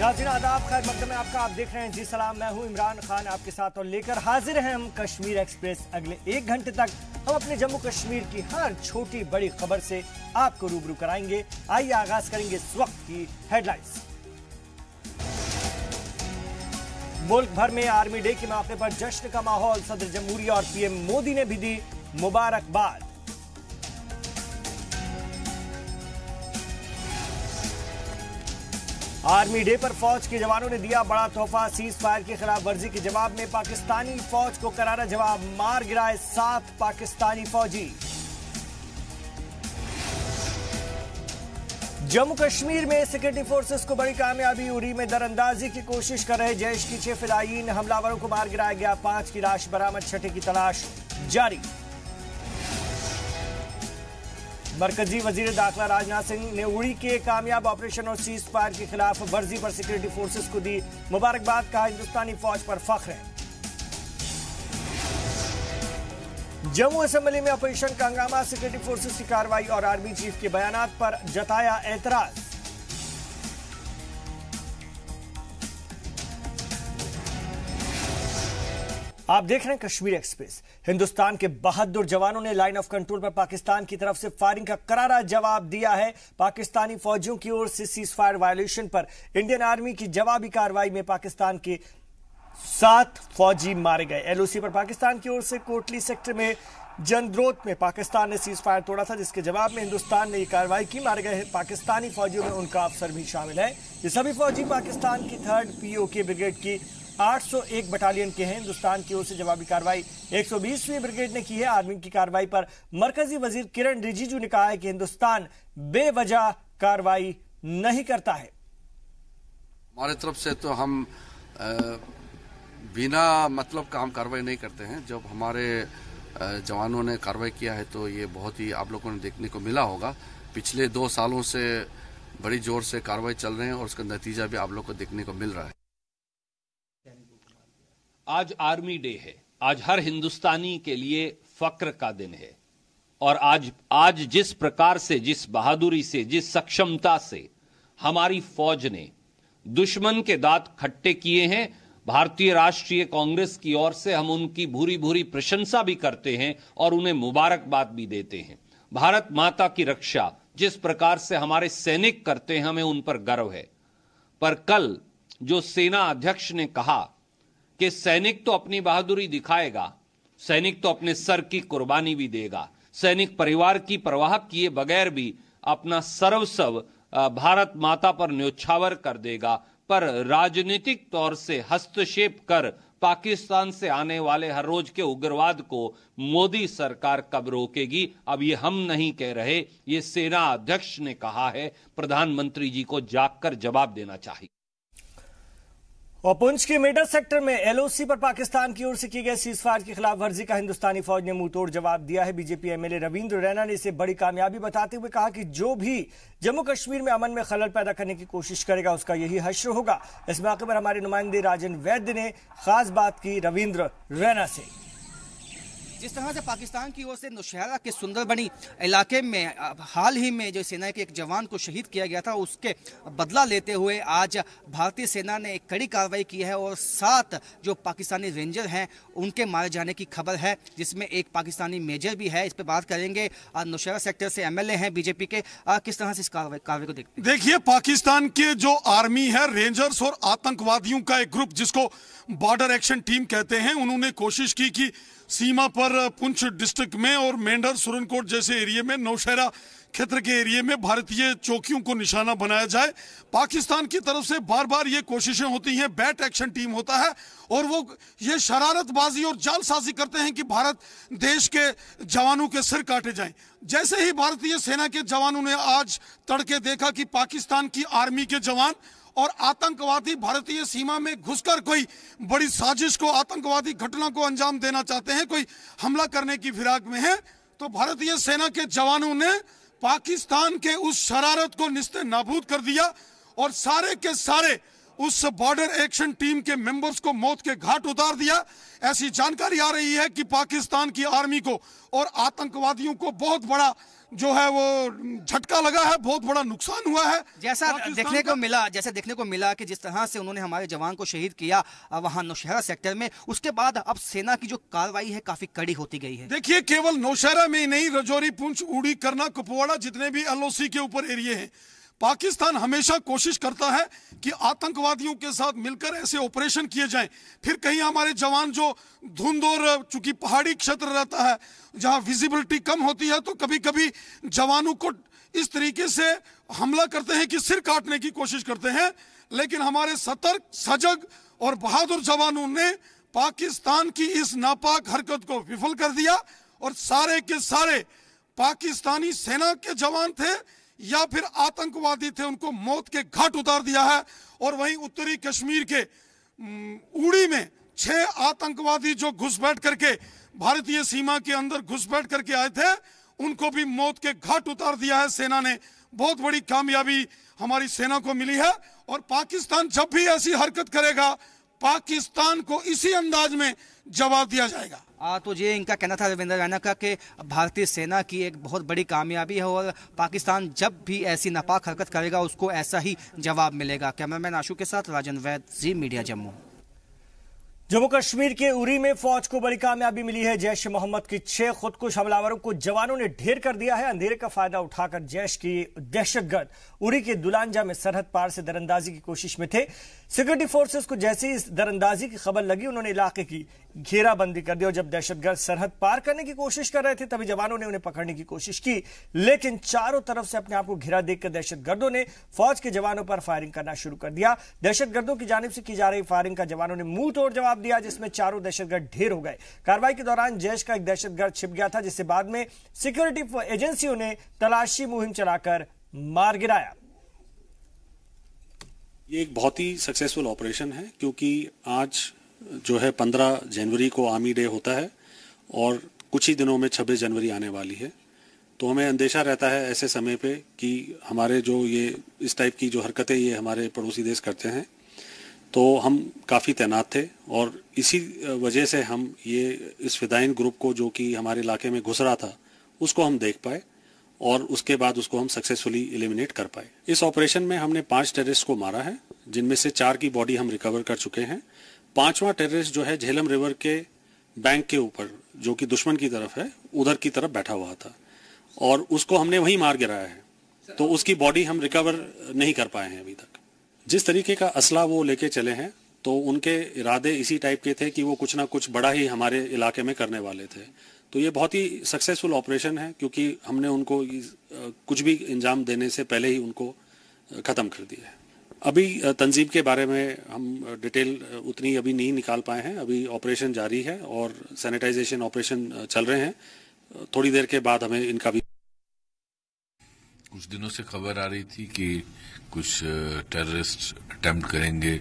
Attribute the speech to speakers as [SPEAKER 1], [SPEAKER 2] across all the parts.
[SPEAKER 1] नाज़रीन आदाब, खैर मकदम में आपका। आप देख रहे हैं जी सलाम, मैं हूं इमरान खान आपके साथ और लेकर हाजिर हैं हम कश्मीर एक्सप्रेस। अगले 1 घंटे तक हम अपने जम्मू कश्मीर की हर छोटी बड़ी खबर से आपको रूबरू कराएंगे। आइए आगाज करेंगे इस वक्त की हेडलाइंस। मुल्क भर में आर्मी डे के मौके पर जश्न का माहौल। सदर जमहूरिया और पीएम मोदी ने भी दी मुबारकबाद। आर्मी डे पर फौज के जवानों ने दिया बड़ा तोहफा। सीज फायर की खिलाफ वर्जी के जवाब में पाकिस्तानी फौज को करारा जवाब। मार गिराए 7 पाकिस्तानी फौजी। जम्मू कश्मीर में सिक्योरिटी फोर्सेस को बड़ी कामयाबी। उरी में दरअंदाजी की कोशिश कर रहे जैश की 6 फिदायीन हमलावरों को मार गिराया गया। 5 की लाश बरामद, 6 की तलाश जारी। मरकजी वजीर दाखिला राजनाथ सिंह ने उड़ी के कामयाब ऑपरेशन और सीज फायर के खिलाफ वर्जी पर सिक्योरिटी फोर्सेस को दी मुबारकबाद। कहा हिंदुस्तानी फौज पर फख्र है। जम्मू असेंबली में ऑपरेशन का हंगामा। सिक्योरिटी फोर्सेस की कार्रवाई और आर्मी चीफ के बयानात पर जताया एतराज। आप देख रहे हैं कश्मीर एक्सप्रेस। हिंदुस्तान के बहादुर जवानों ने लाइन ऑफ कंट्रोल पर पाकिस्तान की तरफ से फायरिंग का करारा जवाब दिया है। पाकिस्तानी फौजियों की ओर से सीज फायर वायलेशन पर इंडियन आर्मी की जवाबी कार्रवाई में पाकिस्तान के 7 फौजी मारे गए। एलओसी पर पाकिस्तान की ओर से कोटली सेक्टर में जंद्रोत में पाकिस्तान ने सीज फायर तोड़ा था, जिसके जवाब में हिंदुस्तान ने यह कार्रवाई की। मारे गए पाकिस्तानी फौजियों में उनका अफसर भी शामिल है। ये सभी फौजी पाकिस्तान की 3rd POK ब्रिगेड की 801 बटालियन के हैं। हिंदुस्तान की ओर से जवाबी कार्रवाई 120वीं ब्रिगेड ने की है। आर्मी की कार्रवाई पर मरकजी वजीर किरण रिजिजू ने कहा है कि हिंदुस्तान बेवजह कार्रवाई नहीं करता है।
[SPEAKER 2] हमारे तरफ से तो हम बिना मतलब का हम कार्रवाई नहीं करते हैं। जब हमारे जवानों ने कार्रवाई किया है तो ये बहुत ही आप लोगों ने देखने को मिला होगा। पिछले 2 सालों से बड़ी जोर से कार्रवाई चल रहे हैं और उसका नतीजा भी आप लोग को देखने को मिल रहा है।
[SPEAKER 3] आज आर्मी डे है। आज हर हिंदुस्तानी के लिए फक्र का दिन है। और आज जिस प्रकार से, जिस बहादुरी से, जिस सक्षमता से हमारी फौज ने दुश्मन के दांत खट्टे किए हैं, भारतीय राष्ट्रीय कांग्रेस की ओर से हम उनकी भूरी भूरी प्रशंसा भी करते हैं और उन्हें मुबारकबाद भी देते हैं। भारत माता की रक्षा जिस प्रकार से हमारे सैनिक करते हैं, हमें उन पर गर्व है। पर कल जो सेना अध्यक्ष ने कहा कि सैनिक तो अपनी बहादुरी दिखाएगा, सैनिक तो अपने सर की कुर्बानी भी देगा, सैनिक परिवार की परवाह किए बगैर भी अपना सर्वस्व भारत माता पर न्योछावर कर देगा, पर राजनीतिक तौर से हस्तक्षेप कर पाकिस्तान से आने वाले हर रोज के उग्रवाद को मोदी सरकार कब रोकेगी? अब ये हम नहीं कह रहे, ये सेना अध्यक्ष ने कहा है। प्रधानमंत्री जी को जागकर जवाब देना चाहिए।
[SPEAKER 1] और पुंछ के मेडर सेक्टर में एलओसी पर पाकिस्तान की ओर से की गई सीज फायर की खिलाफ वर्जी का हिंदुस्तानी फौज ने मुंहतोड़ जवाब दिया है। बीजेपी एमएलए रविंद्र रैना ने इसे बड़ी कामयाबी बताते हुए कहा कि जो भी जम्मू कश्मीर में अमन में खलल पैदा करने की कोशिश करेगा उसका यही हश्र होगा। इस मौके पर हमारे नुमाइंदे राजन वैद्य ने खास बात की रविंद्र रैना से।
[SPEAKER 4] जिस तरह से पाकिस्तान की ओर से नौशहरा के सुंदरबनी इलाके में हाल ही में जो सेना के एक जवान को शहीद किया गया था, उसके बदला लेते हुए आज भारतीय सेना ने एक कड़ी कार्रवाई की है और 7 जो पाकिस्तानी रेंजर हैं उनके मारे जाने की खबर है, जिसमें एक पाकिस्तानी मेजर भी है। इस पर बात करेंगे। नौशहरा सेक्टर से एमएलए हैं बीजेपी के, किस तरह से इस कार्रवाई को देखते हैं?
[SPEAKER 5] देखिए, पाकिस्तान के जो आर्मी है, रेंजर्स और आतंकवादियों का एक ग्रुप जिसको बॉर्डर एक्शन टीम कहते हैं, उन्होंने कोशिश की कि सीमा पर पुंछ डिस्ट्रिक्ट में और मेंढर सुरनकोट जैसे एरिया में, नौशहरा क्षेत्र के एरिया में भारतीय चौकियों को निशाना बनाया जाए। पाकिस्तान की तरफ से बार बार ये कोशिशें होती हैं, बैट एक्शन टीम होता है और वो ये शरारतबाजी और जालसाजी करते हैं कि भारत देश के जवानों के सिर काटे जाएं। जैसे ही भारतीय सेना के जवानों ने आज तड़के देखा कि पाकिस्तान की आर्मी के जवान और आतंकवादी भारतीय सीमा में घुसकर कोई बड़ी साजिश को, आतंकवादी घटना को अंजाम देना चाहते हैं, कोई हमला करने की फिराक में है, तो भारतीय सेना के जवानों ने पाकिस्तान के उस शरारत को निस्ते नाबूद कर दिया और सारे के सारे उस बॉर्डर एक्शन टीम के मेंबर्स को मौत के घाट उतार दिया। ऐसी जानकारी आ रही है कि पाकिस्तान की आर्मी को और आतंकवादियों को बहुत बड़ा जो है वो झटका लगा है, बहुत बड़ा नुकसान हुआ है।
[SPEAKER 4] जैसे देखने को मिला कि जिस तरह से उन्होंने हमारे जवान को शहीद किया वहां नौशहरा सेक्टर में, उसके बाद अब सेना की जो कार्रवाई है काफी कड़ी होती गई है।
[SPEAKER 5] देखिए, केवल नौशहरा में ही नहीं, रजौरी, पुंछ, उड़ी, करना, कुपवाड़ा, जितने भी LOC के ऊपर एरिया हैं, पाकिस्तान हमेशा कोशिश करता है कि आतंकवादियों के साथ मिलकर ऐसे ऑपरेशन किए जाएं। फिर कहीं हमारे जवान जो धुंध और चूंकि पहाड़ी क्षेत्र रहता है जहां विजिबिलिटी कम होती है, तो कभी कभी जवानों को इस तरीके से हमला करते हैं कि सिर काटने की कोशिश करते हैं। लेकिन हमारे सतर्क, सजग और बहादुर जवानों ने पाकिस्तान की इस नापाक हरकत को विफल कर दिया और सारे के सारे पाकिस्तानी सेना के जवान थे या फिर आतंकवादी थे, उनको मौत के घाट उतार दिया है। और वहीं उत्तरी कश्मीर के उड़ी में 6 आतंकवादी जो घुसपैठ करके भारतीय सीमा के अंदर घुसपैठ करके आए थे, उनको भी मौत के घाट उतार दिया है सेना ने। बहुत बड़ी कामयाबी हमारी सेना को मिली है और पाकिस्तान जब भी ऐसी हरकत करेगा, पाकिस्तान को इसी अंदाज में जवाब दिया जाएगा।
[SPEAKER 4] तो ये इनका कहना था रविंद्र रैना का कि भारतीय सेना की एक बहुत बड़ी कामयाबी है और पाकिस्तान जब भी ऐसी नापाक हरकत करेगा उसको ऐसा ही जवाब मिलेगा। कैमरामैन आशु के साथ राजन वैद, जी मीडिया, जम्मू।
[SPEAKER 1] जम्मू कश्मीर के उरी में फौज को बड़ी कामयाबी मिली है। जैश ए मोहम्मद की 6 खुदकुश हमलावरों को जवानों ने ढेर कर दिया है। अंधेरे का फायदा उठाकर जैश की दहशतगर्द उरी के दुलांजा में सरहद पार से दरअंदाजी की कोशिश में थे। सिक्योरिटी फोर्सेस को जैसे ही इस दरअंदाजी की खबर लगी, उन्होंने इलाके की घेराबंदी कर दी और जब दहशतगर्द सरहद पार करने की कोशिश कर रहे थे, तभी जवानों ने उन्हें पकड़ने की कोशिश की। लेकिन चारों तरफ से अपने आप को घिरा देखकर दहशतगर्दों ने फौज के जवानों पर फायरिंग करना शुरू कर दिया। दहशतगर्दों की जानिब से की जा रही फायरिंग का जवानों ने मुंह तोड़ जवाब दिया, जिसमें चारों दहशतगर्द ढेर हो गए। कार्रवाई के दौरान जैश का एक दहशतगर्द छिप गया था, जिसे बाद में सिक्योरिटी एजेंसियों ने तलाशी मुहिम चलाकर मार गिराया।
[SPEAKER 6] ये एक बहुत ही सक्सेसफुल ऑपरेशन है क्योंकि आज जो है 15 जनवरी को आर्मी डे होता है और कुछ ही दिनों में 26 जनवरी आने वाली है। तो हमें अंदेशा रहता है ऐसे समय पे कि हमारे जो ये इस टाइप की जो हरकतें ये हमारे पड़ोसी देश करते हैं, तो हम काफ़ी तैनात थे और इसी वजह से हम ये इस फिदाइन ग्रुप को जो कि हमारे इलाके में घुस रहा था उसको हम देख पाए और उसके बाद उसको हम सक्सेसफुली एलिमिनेट कर पाए। इस ऑपरेशन में हमने 5 टेररिस्ट को मारा है, जिनमें से 4 की बॉडी हम रिकवर कर चुके हैं। 5वां टेररिस्ट जो है झेलम रिवर के बैंक के ऊपर, जो कि दुश्मन की तरफ है, उधर की तरफ बैठा हुआ था और उसको हमने वहीं मार गिराया है। तो उसकी बॉडी हम रिकवर नहीं कर पाए हैं अभी तक। जिस तरीके का असला वो लेके चले हैं, तो उनके इरादे इसी टाइप के थे कि वो कुछ ना कुछ बड़ा ही हमारे इलाके में करने वाले थे। तो ये बहुत ही सक्सेसफुल ऑपरेशन है क्योंकि हमने उनको कुछ भी इंजाम देने से पहले ही उनको ख़त्म कर दिया है। अभी तंजीम के बारे में हम डिटेल उतनी अभी नहीं निकाल पाए हैं। अभी ऑपरेशन जारी है और सैनिटाइजेशन ऑपरेशन चल रहे हैं। थोड़ी देर के बाद हमें इनका भी
[SPEAKER 7] कुछ दिनों से खबर आ रही थी कि कुछ टेररिस्ट अटेम्प्ट करेंगे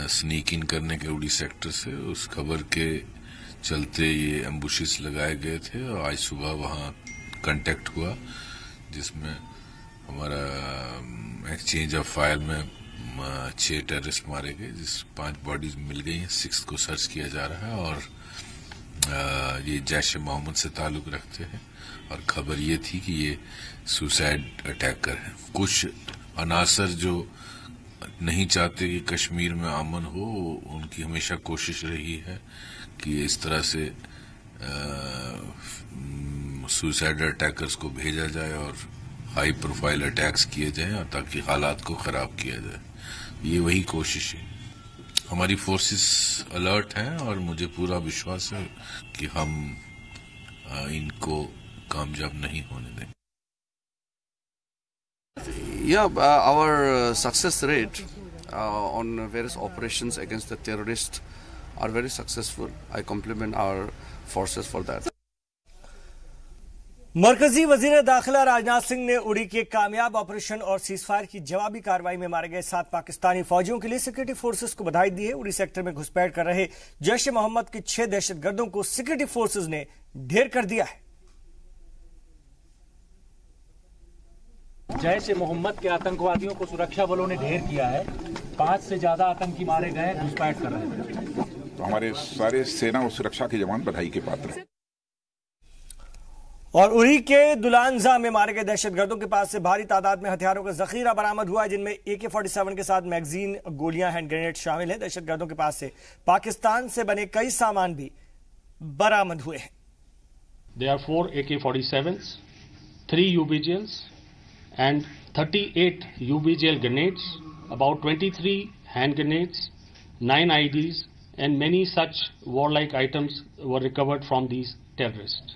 [SPEAKER 7] स्नीक इन करने के उड़ी सेक्टर से। उस खबर के चलते ये एम्बुशेस लगाए गए थे और आज सुबह वहाँ कांटेक्ट हुआ, जिसमें हमारा एक्सचेंज ऑफ फायर में 6 टेररिस्ट मारे गए, जिस 5 बॉडीज मिल गई हैं। 6th को सर्च किया जा रहा है और ये जैश ए मोहम्मद से ताल्लुक रखते हैं और खबर ये थी कि ये सुसाइड अटैकर हैं। कुछ अनासर जो नहीं चाहते कि कश्मीर में अमन हो, उनकी हमेशा कोशिश रही है कि इस तरह से सुसाइड अटैकर्स को भेजा जाए और हाई प्रोफाइल अटैक्स किए जाएं और ताकि हालात को खराब किया जाए। ये वही कोशिश है। हमारी फोर्सेस अलर्ट हैं और मुझे पूरा विश्वास है कि हम इनको कामयाब नहीं होने देंगे।
[SPEAKER 2] Yeah, our success rate on various operations against the terrorists are very successful. I compliment our forces for that.
[SPEAKER 1] मरकजी वजीर दाखिला राजनाथ सिंह ने उड़ी के कामयाब ऑपरेशन और सीजफायर की जवाबी कार्रवाई में मारे गए 7 पाकिस्तानी फौजियों के लिए सिक्योरिटी फोर्सेस को बधाई दी है। उड़ी सेक्टर में घुसपैठ कर रहे जैश ए मोहम्मद के 6 दहशतगर्दों को सिक्योरिटी फोर्सेस ने ढेर कर दिया है।
[SPEAKER 8] जैश ए मोहम्मद के आतंकवादियों को सुरक्षा बलों ने ढेर किया है। 5 से ज्यादा आतंकी मारे गए, घुसपैठ कर रहे थे।
[SPEAKER 9] तो हमारे सारे सेना और सुरक्षा के जवान बधाई के पात्र हैं।
[SPEAKER 1] और उरी के दुलानजा में मारे गए दहशतगर्दों के पास से भारी तादाद में हथियारों का जखीरा बरामद हुआ है, जिनमें AK-47 के साथ मैगजीन, गोलियां, हैंड ग्रेनेड शामिल हैं। दहशतगर्दों के पास से पाकिस्तान से बने कई सामान भी बरामद हुए हैं।
[SPEAKER 8] There are 4 AK-47s, 3 UBGLs and 38 UBGL grenades, about 23 hand grenades, 9 IEDs and many such warlike items were recovered from these terrorists.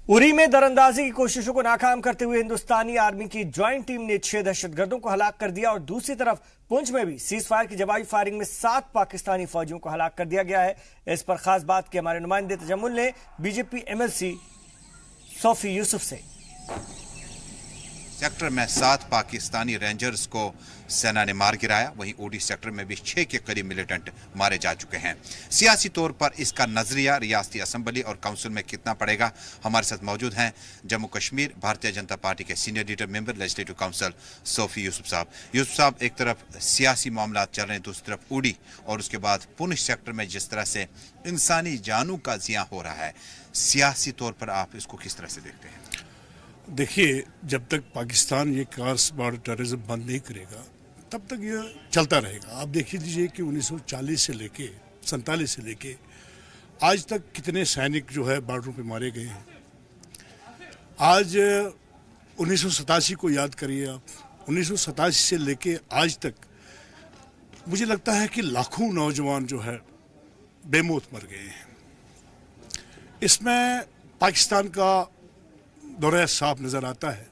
[SPEAKER 1] Uri में दरअंदाजी की कोशिशों को नाकाम करते हुए हिंदुस्तानी आर्मी की ज्वाइंट टीम ने 6 दहशतगर्दों को हलाक कर दिया और दूसरी तरफ पुंछ में भी सीज फायर की जवाबी फायरिंग में 7 पाकिस्तानी फौजियों को हलाक कर दिया गया है। इस पर खास बात की हमारे नुमाइंदे तजम्मुल ने बीजेपी MLC सोफी यूसुफ से।
[SPEAKER 10] सेक्टर में 7 पाकिस्तानी रेंजर्स को सेना ने मार गिराया, वहीं ओडी सेक्टर में भी 6 के करीब मिलिटेंट मारे जा चुके हैं। सियासी तौर पर इसका नजरिया रियासती असेंबली और काउंसिल में कितना पड़ेगा, हमारे साथ मौजूद हैं जम्मू कश्मीर भारतीय जनता पार्टी के senior leader member legislative council Sophie Yusuf साहब। यूसुफ साहब, एक तरफ सियासी मामला चल रहे हैं, दूसरी तरफ उड़ी और उसके बाद पुंछ सेक्टर में जिस तरह से इंसानी जानों का जिया हो रहा है, सियासी तौर पर आप इसको किस तरह से देखते हैं?
[SPEAKER 11] देखिए, जब तक पाकिस्तान ये क्रॉस बॉर्डर टेररिज्म बंद नहीं करेगा तब तक ये चलता रहेगा। आप देख लीजिए कि 1940 से लेके 47 से लेके आज तक कितने सैनिक जो है बॉर्डरों पे मारे गए हैं। आज 1987 को याद करिए आप, 1987 से लेके आज तक मुझे लगता है कि लाखों नौजवान जो है बेमौत मर गए हैं। इसमें पाकिस्तान का दौरा साफ नज़र आता है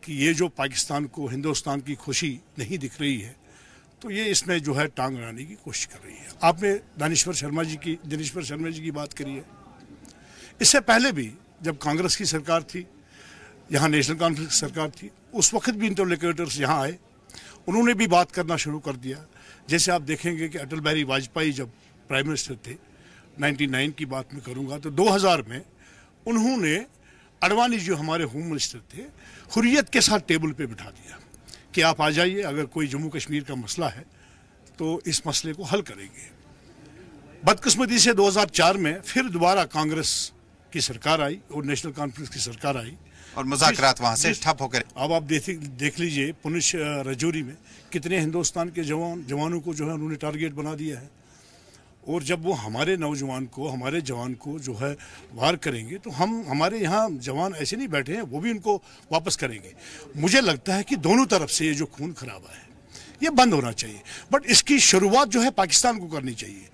[SPEAKER 11] कि ये जो पाकिस्तान को हिंदुस्तान की खुशी नहीं दिख रही है, तो ये इसमें जो है टांग अड़ाने की कोशिश कर रही है। आपने दिनेश्वर शर्मा जी की बात करी है। इससे पहले भी जब कांग्रेस की सरकार थी, यहाँ नेशनल कॉन्फ्रेंस की सरकार थी, उस वक्त भी इंटरलोक्यूटर्स यहाँ आए, उन्होंने भी बात करना शुरू कर दिया। जैसे आप देखेंगे कि अटल बिहारी वाजपेयी जब प्राइम मिनिस्टर थे, 99 की बात मैं करूँगा, तो 2000 में उन्होंने अडवाणी जो हमारे होम मिनिस्टर थे, हुर्रियत के साथ टेबल पे बिठा दिया कि आप आ जाइए, अगर कोई जम्मू कश्मीर का मसला है तो इस मसले को हल करेंगे। बदकिस्मती से 2004 में फिर दोबारा कांग्रेस की सरकार आई और नेशनल कॉन्फ्रेंस की सरकार आई
[SPEAKER 10] और मुज़ाकरात वहां से ठप होकर।
[SPEAKER 11] अब आप देख लीजिए पुंछ रजौरी में कितने हिंदुस्तान के जवानों को जो है उन्होंने टारगेट बना दिया है। और जब वो हमारे नौजवान को, हमारे जवान को जो है वार करेंगे तो हमारे यहाँ जवान ऐसे नहीं बैठे हैं, वो भी उनको वापस करेंगे। मुझे लगता है कि दोनों तरफ से ये जो खून खराबा है ये बंद होना चाहिए, बट इसकी शुरुआत जो है पाकिस्तान को करनी चाहिए।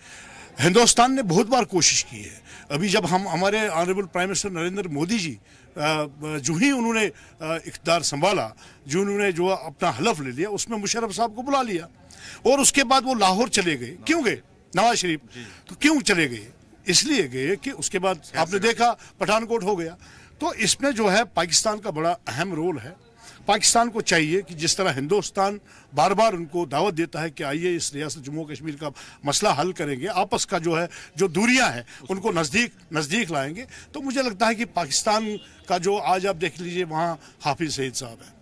[SPEAKER 11] हिंदुस्तान ने बहुत बार कोशिश की है। अभी जब हमारे honourable prime minister Narendra Modi ji जो ही उन्होंने इख्तियार संभाला, जो उन्होंने जो अपना हलफ ले लिया, उसमें मुशर्रफ साहब को बुला लिया और उसके बाद वो लाहौर चले गए। क्यों गए? नवाज शरीफ तो क्यों चले गए? इसलिए गए कि उसके बाद आपने देखा पठानकोट हो गया। तो इसमें जो है पाकिस्तान का बड़ा अहम रोल है। पाकिस्तान को चाहिए कि जिस तरह हिंदुस्तान बार बार उनको दावत देता है कि आइए इस रियासत जम्मू कश्मीर का मसला हल करेंगे, आपस का जो है जो दूरियां हैं उनको नज़दीक लाएंगे, तो मुझे लगता है कि पाकिस्तान का जो आज आप देख लीजिए वहाँ हाफिज सईद साहब है,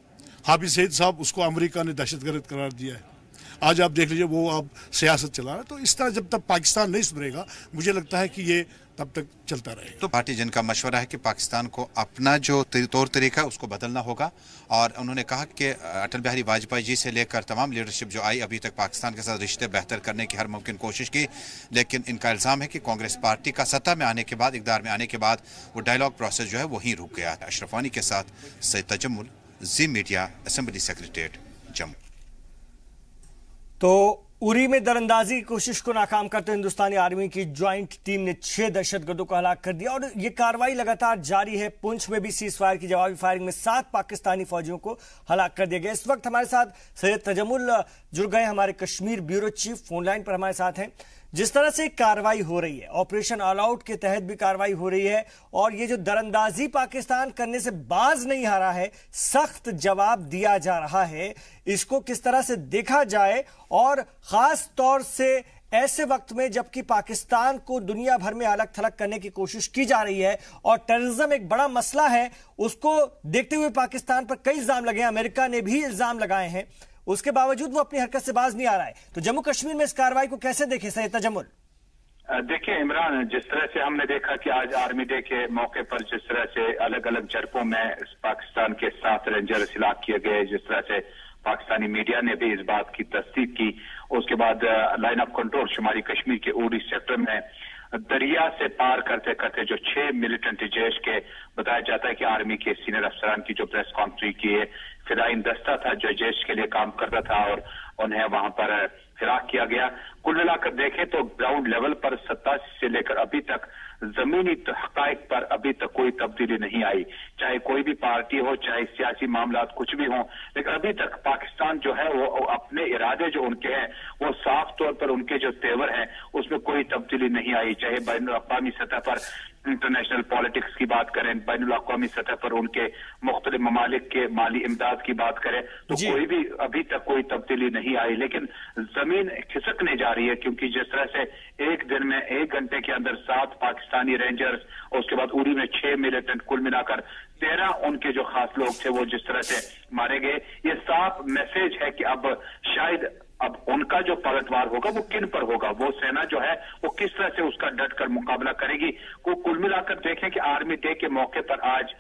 [SPEAKER 11] हाफिज सईद साहब उसको अमेरिका ने दहशतगर्द करार दिया है। आज आप देख लीजिए वो अब सियासत चला रहा है। तो इस तरह जब तक पाकिस्तान नहीं सुधरेगा मुझे लगता है कि ये तब तक चलता रहेगा।
[SPEAKER 10] तो पार्टी जिनका मशवरा है कि पाकिस्तान को अपना जो तौर तरीका है उसको बदलना होगा, और उन्होंने कहा कि अटल बिहारी वाजपेयी जी से लेकर तमाम लीडरशिप जो आई अभी तक पाकिस्तान के साथ रिश्ते बेहतर करने की हर मुमकिन कोशिश की, लेकिन इनका इल्ज़ाम है कि कांग्रेस पार्टी का सत्ता में आने के बाद, इक़्तिदार में आने के बाद वो डायलॉग प्रोसेस जो है वहीं रुक गया। अशरफ वानी के साथ सैयद तजम्मुल, जी मीडिया, असेंबली सेक्रेटेरिएट, जम्मू।
[SPEAKER 1] तो उरी में दरअंदाजी की कोशिश को नाकाम करते हिंदुस्तानी आर्मी की ज्वाइंट टीम ने 6 दहशतगर्दों को हलाक कर दिया और ये कार्रवाई लगातार जारी है। पुंछ में भी सीज फायर की जवाबी फायरिंग में 7 पाकिस्तानी फौजियों को हलाक कर दिया गया। इस वक्त हमारे साथ सैयद तजम्मुल जुड़ गए, हमारे कश्मीर ब्यूरो चीफ फोनलाइन पर हमारे साथ हैं। जिस तरह से कार्रवाई हो रही है, ऑपरेशन ऑल आउट के तहत भी कार्रवाई हो रही है और ये जो दरअंदाजी पाकिस्तान करने से बाज नहीं आ रहा है, सख्त जवाब दिया जा रहा है, इसको किस तरह से देखा जाए, और खास तौर से ऐसे वक्त में जबकि पाकिस्तान को दुनिया भर में अलग थलग करने की कोशिश की जा रही है और टेररिज्म एक बड़ा मसला है, उसको देखते हुए पाकिस्तान पर कई इल्जाम लगे हैं, अमेरिका ने भी इल्जाम लगाए हैं। उसके बावजूद वो अपनी हरकत से बाज नहीं आ रहा है। तो जम्मू कश्मीर में इस कार्रवाई को कैसे देखें सैयद तजम्मुल?
[SPEAKER 12] देखिए इमरान, जिस तरह से हमने देखा कि आज आर्मी डे के मौके पर जिस तरह से अलग अलग झड़पों में पाकिस्तान के 7 रेंजर्स हिलाक किए गए, जिस तरह से पाकिस्तानी मीडिया ने भी इस बात की तस्दीक की। उसके बाद लाइन ऑफ कंट्रोल शुमारी कश्मीर के उड़ी सेक्टर में दरिया से पार करते करते जो 6 मिलिटेंट जैश के बताया जाता है कि आर्मी के सीनियर अफसरान की जो प्रेस कॉन्फ्रेंस की है, फिदाइन दस्ता था जो जैश के लिए काम करता था और उन्हें वहां पर हिराक किया गया। कुल मिलाकर देखें तो ग्राउंड लेवल पर 87 से लेकर अभी तक जमीनी हकायक पर अभी तक कोई तब्दीली नहीं आई, चाहे कोई भी पार्टी हो, चाहे सियासी मामला कुछ भी हो, लेकिन अभी तक पाकिस्तान जो है वो अपने इरादे जो उनके हैं वो साफ तौर पर उनके जो तेवर हैं उसमें कोई तब्दीली नहीं आई। चाहे बैनुल अक़वामी सतह पर इंटरनेशनल पॉलिटिक्स की बात करें, बैनुल अक़वामी सतह पर उनके मुख्तलिफ ममालिक के माली इमदाद की बात करें, तो कोई भी अभी तक कोई तब्दीली नहीं आई। लेकिन जमीन खिसकने जा रही है, क्योंकि जिस तरह से एक दिन में 1 घंटे के अंदर 7 पाकिस्तानी रेंजर्स और उसके बाद उड़ी में 6 मिलिटेंट, कुल मिलाकर 13 उनके जो खास लोग थे वो जिस तरह से मारे गए, ये साफ मैसेज है कि अब शायद अब उनका जो पलटवार होगा वो किन पर होगा, वो सेना जो है वो किस तरह से उसका डट कर मुकाबला करेगी। को कुल मिलाकर देखें कि आर्मी डे के मौके पर आज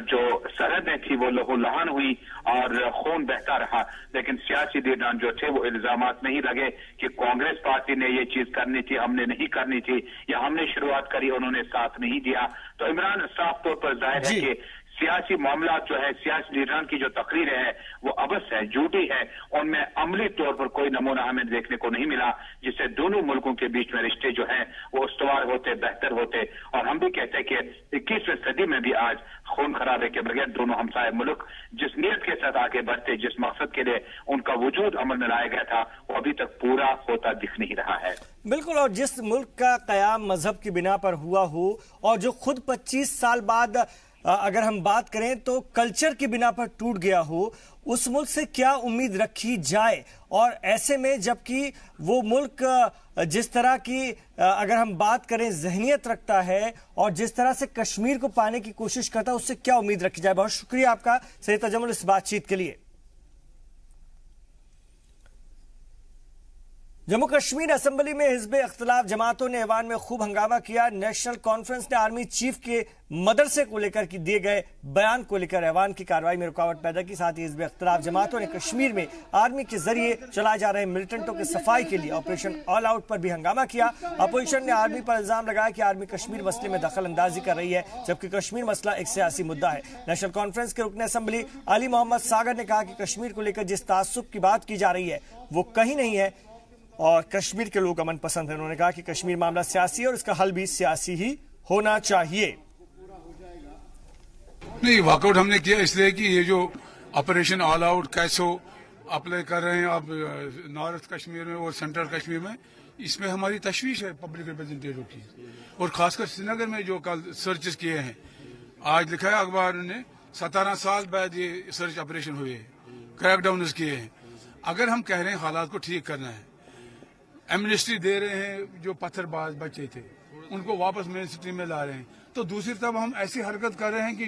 [SPEAKER 12] जो सरहदें थी वो लहूलुहान हुई और खून बहता रहा, लेकिन सियासी लीडरान जो थे वो इल्जामात नहीं लगे कि कांग्रेस पार्टी ने ये चीज करनी थी, हमने नहीं करनी थी, या हमने शुरुआत करी उन्होंने साथ नहीं दिया। तो इमरान, साफ तौर पर जाहिर है कि सियासी मामला जो है, सियासी लीडरान की जो तकरीरें हैं वो अबस है, झूठी है, उनमें अमली तौर पर कोई नमूना हमें देखने को नहीं मिला जिससे दोनों मुल्कों के बीच में रिश्ते जो हैं वो उस्तवार होते, बेहतर होते। और हम भी कहते हैं कि 21वीं सदी में भी आज खून खराबे के बगैर दोनों हमसाये मुल्क जिस नीयत के साथ आगे बढ़ते, जिस मकसद के लिए उनका वजूद अमल में लाया गया था, वो अभी तक पूरा होता दिख नहीं रहा है।
[SPEAKER 1] बिल्कुल, और जिस मुल्क का कयाम मजहब की बिना पर हुआ हो और जो खुद 25 साल बाद अगर हम बात करें तो कल्चर की बिना पर टूट गया हो, उस मुल्क से क्या उम्मीद रखी जाए? और ऐसे में जबकि वो मुल्क जिस तरह की अगर हम बात करें जहनियत रखता है और जिस तरह से कश्मीर को पाने की कोशिश करता है, उससे क्या उम्मीद रखी जाए? बहुत शुक्रिया आपका सैयद तजम्मुल इस बातचीत के लिए। जम्मू कश्मीर असेंबली में हिज़्ब इख्तिलाफ जमातों ने ऐवान में खूब हंगामा किया। नेशनल कॉन्फ्रेंस ने आर्मी चीफ के मदरसे को लेकर की दिए गए बयान को लेकर ऐवान की कार्रवाई में रुकावट पैदा की। साथ ही हिज़्ब इख्तिलाफ जमातों ने कश्मीर में आर्मी के जरिए चलाए जा रहे मिलिटेंटों की सफाई के लिए ऑपरेशन ऑल आउट पर भी हंगामा किया। अपोजिशन ने आर्मी पर इल्जाम लगाया कि आर्मी कश्मीर मसले में दखल अंदाजी कर रही है, जबकि कश्मीर मसला एक सियासी मुद्दा है। नेशनल कॉन्फ्रेंस के रुकन असेंबली अली मोहम्मद सागर ने कहा कि कश्मीर को लेकर जिस तासुब की बात की जा रही है वो कहीं नहीं है और कश्मीर के लोग अमन पसंद है। उन्होंने कहा कि कश्मीर मामला सियासी है और इसका हल भी सियासी ही होना चाहिए।
[SPEAKER 13] नहीं, वॉकआउट हमने किया इसलिए कि ये जो ऑपरेशन ऑल आउट कैसो अप्लाई कर रहे हैं अब नॉर्थ कश्मीर में और सेंट्रल कश्मीर में, इसमें हमारी तशवीश है पब्लिक रिप्रेजेंटेटिव की, और खासकर श्रीनगर में जो कल सर्चेस किए हैं, आज लिखा है अखबार ने 17 साल बाद ये सर्च ऑपरेशन हुए, क्रैकडाउन किए हैं। अगर हम कह रहे हैं हालात को ठीक करना है, एमनेस्टी दे रहे हैं जो पत्थरबाज बच्चे थे उनको वापस मेन स्ट्रीम में ला रहे हैं, तो दूसरी तरफ हम ऐसी हरकत कर रहे हैं कि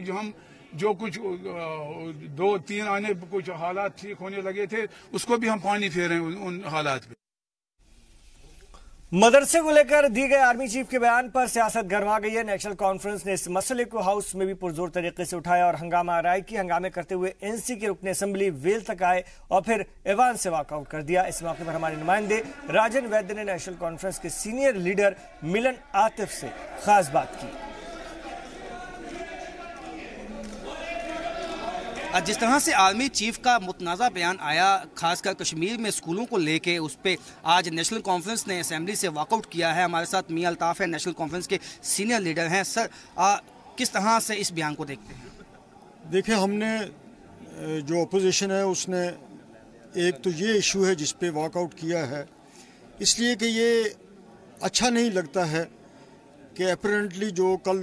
[SPEAKER 13] जो कुछ 2-3 आने कुछ हालात ठीक होने लगे थे उसको भी हम पानी फेर रहे हैं उन हालात पे।
[SPEAKER 1] मदरसे को लेकर दिए गए आर्मी चीफ के बयान पर सियासत गर्मा गई है। नेशनल कॉन्फ्रेंस ने इस मसले को हाउस में भी पुरजोर तरीके से उठाया और हंगामा राय की। हंगामे करते हुए एनसी के रुकने असेंबली वेल तक आए और फिर ऐवान से वॉकआउट कर दिया। इस मौके पर हमारे नुमाइंदे राजन वैद्य ने नेशनल कॉन्फ्रेंस के सीनियर लीडर मिलन आतिफ से खास बात की।
[SPEAKER 4] जिस तरह से आर्मी चीफ का मुतनाज़ा बयान आया, खासकर कश्मीर में स्कूलों को लेके, उस पर आज नेशनल कॉन्फ्रेंस ने असेंबली से वॉकआउट किया है। हमारे साथ मियां अल्ताफ़ है, नेशनल कॉन्फ्रेंस के सीनियर लीडर हैं। सर, किस तरह से इस बयान को देखते हैं?
[SPEAKER 14] देखिए, हमने जो अपोजिशन है उसने एक तो ये इशू है जिस पे वॉकआउट किया है, इसलिए कि ये अच्छा नहीं लगता है कि अपेरेंटली जो कल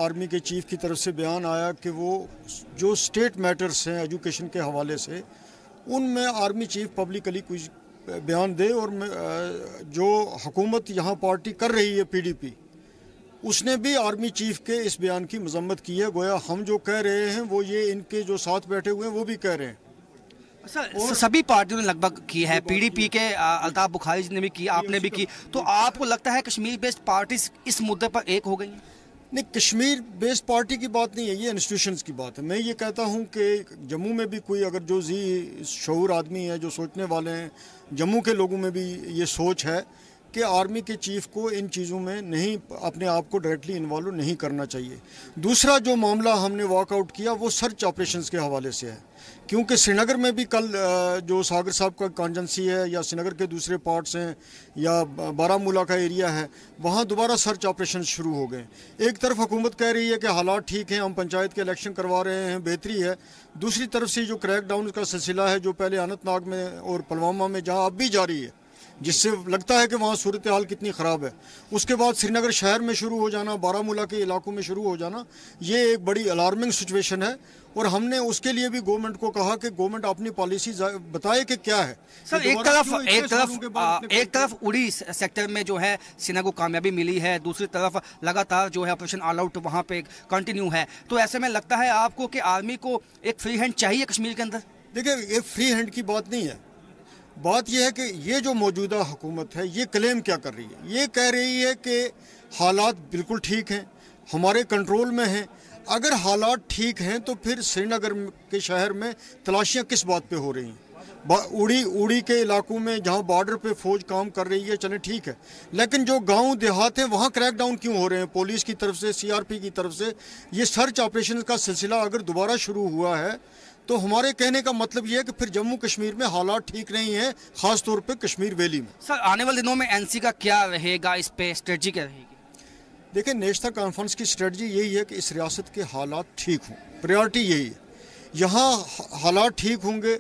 [SPEAKER 14] आर्मी के चीफ की तरफ से बयान आया कि वो जो स्टेट मैटर्स हैं एजुकेशन के हवाले से उनमें आर्मी चीफ पब्लिकली कुछ बयान दे, और जो हुकूमत यहाँ पार्टी कर रही है PDP, उसने भी आर्मी चीफ के इस बयान की मजम्मत की है। गोया हम जो कह रहे हैं वो ये इनके जो साथ बैठे हुए हैं वो भी कह रहे हैं।
[SPEAKER 4] सर सभी पार्टियों ने लगभग की है, पीडीपी के अल्ताफ बुखारी जी ने भी की, आपने भी की, तो आपको लगता है कश्मीर बेस्ड पार्टीज इस मुद्दे पर एक हो गई हैं?
[SPEAKER 14] नहीं, कश्मीर बेस्ड पार्टी की बात नहीं है, ये इंस्टीट्यूशंस की बात है। मैं ये कहता हूँ कि जम्मू में भी कोई अगर जो शऊर आदमी है, जो सोचने वाले हैं, जम्मू के लोगों में भी ये सोच है कि आर्मी के चीफ को इन चीज़ों में नहीं, अपने आप को डायरेक्टली इन्वॉल्व नहीं करना चाहिए। दूसरा जो मामला हमने वॉकआउट किया वो सर्च ऑपरेशंस के हवाले से है, क्योंकि श्रीनगर में भी कल जो सागर साहब का कॉन्जेंसी है या श्रीनगर के दूसरे पार्ट्स हैं या बारामूला का एरिया है, वहाँ दोबारा सर्च ऑपरेशन शुरू हो गए। एक तरफ हुकूमत कह रही है कि हालात ठीक हैं, हम पंचायत के इलेक्शन करवा रहे हैं, बेहतरी है। दूसरी तरफ से जो क्रैक डाउन का सिलसिला है, जो पहले अनंतनाग में और पुलवामा में जहाँ अब भी जारी है, जिससे लगता है कि वहाँ सूरत हाल कितनी ख़राब है, उसके बाद श्रीनगर शहर में शुरू हो जाना, बारामूला के इलाकों में शुरू हो जाना, ये एक बड़ी अलार्मिंग सिचुएशन है। और हमने उसके लिए भी गवर्नमेंट को कहा कि गवर्नमेंट अपनी पॉलिसी बताए कि क्या है।
[SPEAKER 4] सर एक तरफ उड़ी सेक्टर में जो है सेना को कामयाबी मिली है, दूसरी तरफ लगातार जो है ऑपरेशन ऑल आउट वहाँ पे कंटिन्यू है, तो ऐसे में लगता है आपको कि आर्मी को एक फ्री हैंड चाहिए कश्मीर के अंदर?
[SPEAKER 14] देखिए, ये फ्री हैंड की बात नहीं है। बात यह है कि ये जो मौजूदा हुकूमत है, ये क्लेम क्या कर रही है? ये कह रही है कि हालात बिल्कुल ठीक हैं, हमारे कंट्रोल में हैं। अगर हालात ठीक हैं तो फिर श्रीनगर के शहर में तलाशियां किस बात पे हो रही हैं? उड़ी के इलाकों में जहां बॉर्डर पे फौज काम कर रही है, चले ठीक है, लेकिन जो गांव देहात हैं वहां क्रैकडाउन क्यों हो रहे हैं पुलिस की तरफ से, सीआरपी की तरफ से? ये सर्च ऑपरेशन का सिलसिला अगर दोबारा शुरू हुआ है तो हमारे कहने का मतलब ये है कि फिर जम्मू कश्मीर में हालात ठीक नहीं है, खास तौर पे कश्मीर वैली में।
[SPEAKER 4] सर आने वाले दिनों में एनसी का क्या रहेगा, इस पे स्ट्रेटजी क्या रहेगी?
[SPEAKER 14] देखिए, नेशनल कॉन्फ्रेंस की स्ट्रेटजी यही है कि इस रियासत के हालात ठीक हों, प्रायोरिटी यही है। यहाँ हालात ठीक होंगे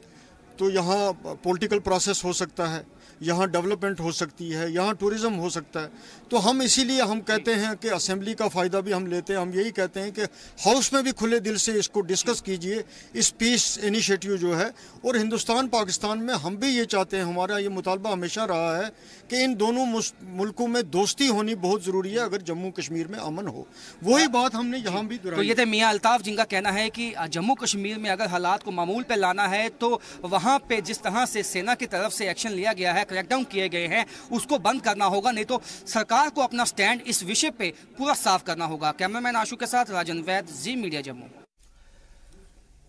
[SPEAKER 14] तो यहाँ पॉलिटिकल प्रोसेस हो सकता है, यहाँ डेवलपमेंट हो सकती है, यहाँ टूरिज्म हो सकता है। तो हम इसीलिए हम कहते हैं कि असेंबली का फ़ायदा भी हम लेते हैं। हम यही कहते हैं कि हाउस में भी खुले दिल से इसको डिस्कस कीजिए, इस पीस इनिशिएटिव जो है। और हिंदुस्तान पाकिस्तान में हम भी ये चाहते हैं, हमारा ये मुतालबा हमेशा रहा है कि इन दोनों मुल्कों में दोस्ती होनी बहुत ज़रूरी है अगर जम्मू कश्मीर में अमन हो। वही बात हमने यहाँ भी दोहराई।
[SPEAKER 4] तो ये थे मियाँ अल्ताफ जिनका कहना है कि जम्मू कश्मीर में अगर हालात को मामूल पे लाना है तो वहाँ पे जिस तरह से सेना की तरफ से एक्शन लिया गया है, क्रैकडाउन किए गए हैं, उसको बंद करना होगा, नहीं तो सरकार को अपना स्टैंड इस विषय पे पूरा साफ करना होगा। कैमरामैन आशु के साथ राजन वैद, जी मीडिया जम्मू।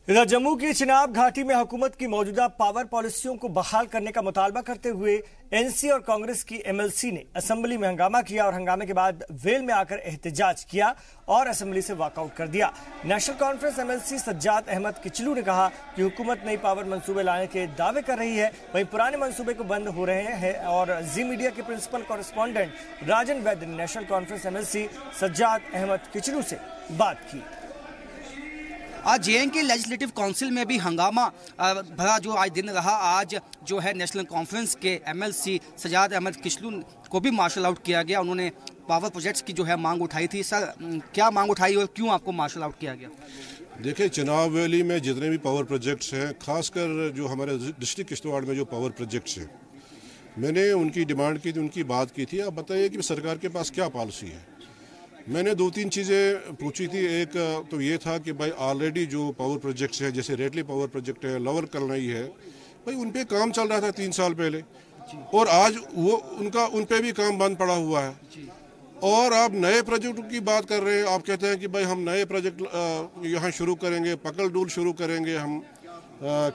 [SPEAKER 1] इधर जम्मू की चिनाब घाटी में हुकूमत की मौजूदा पावर पॉलिसियों को बहाल करने का मुतालबा करते हुए एनसी और कांग्रेस की एमएलसी ने असेंबली में हंगामा किया और हंगामे के बाद वेल में आकर एहतजाज किया और असेंबली से वॉकआउट कर दिया। National conference MLC Sajjad Ahmad Kichloo ने कहा कि हुकूमत नई पावर मंसूबे लाने के दावे कर रही है, वहीं पुराने मंसूबे को बंद हो रहे हैं। और जी मीडिया के प्रिंसिपल कॉरेस्पॉन्डेंट राजन वैद ने नेशनल कॉन्फ्रेंस एमएलसी सज्जाद अहमद किचलू से बात की।
[SPEAKER 4] आज जेएनके लेजिस्लेटिव काउंसिल में भी हंगामा भरा जो आज दिन रहा। आज जो है नेशनल कॉन्फ्रेंस के एमएलसी सज्जाद अहमद किचलू को भी मार्शल आउट किया गया। उन्होंने पावर प्रोजेक्ट्स की जो है मांग उठाई थी। सर क्या मांग उठाई और क्यों आपको मार्शल आउट किया गया?
[SPEAKER 15] देखिए, चिनाब वैली में जितने भी पावर प्रोजेक्ट्स हैं, खासकर जो हमारे डिस्ट्रिक्ट किश्तवाड़ में जो पावर प्रोजेक्ट्स हैं, मैंने उनकी डिमांड की थी, उनकी बात की थी। आप बताइए कि सरकार के पास क्या पॉलिसी है। मैंने 2-3 चीज़ें पूछी थी। एक तो ये था कि भाई ऑलरेडी जो पावर प्रोजेक्ट्स हैं, जैसे रेटली पावर प्रोजेक्ट है, लोअर कलनई है, भाई उन पे काम चल रहा था 3 साल पहले, और आज वो उन पे भी काम बंद पड़ा हुआ है। और आप नए प्रोजेक्ट की बात कर रहे हैं। आप कहते हैं कि भाई हम नए प्रोजेक्ट यहाँ शुरू करेंगे, पकल डूल शुरू करेंगे, हम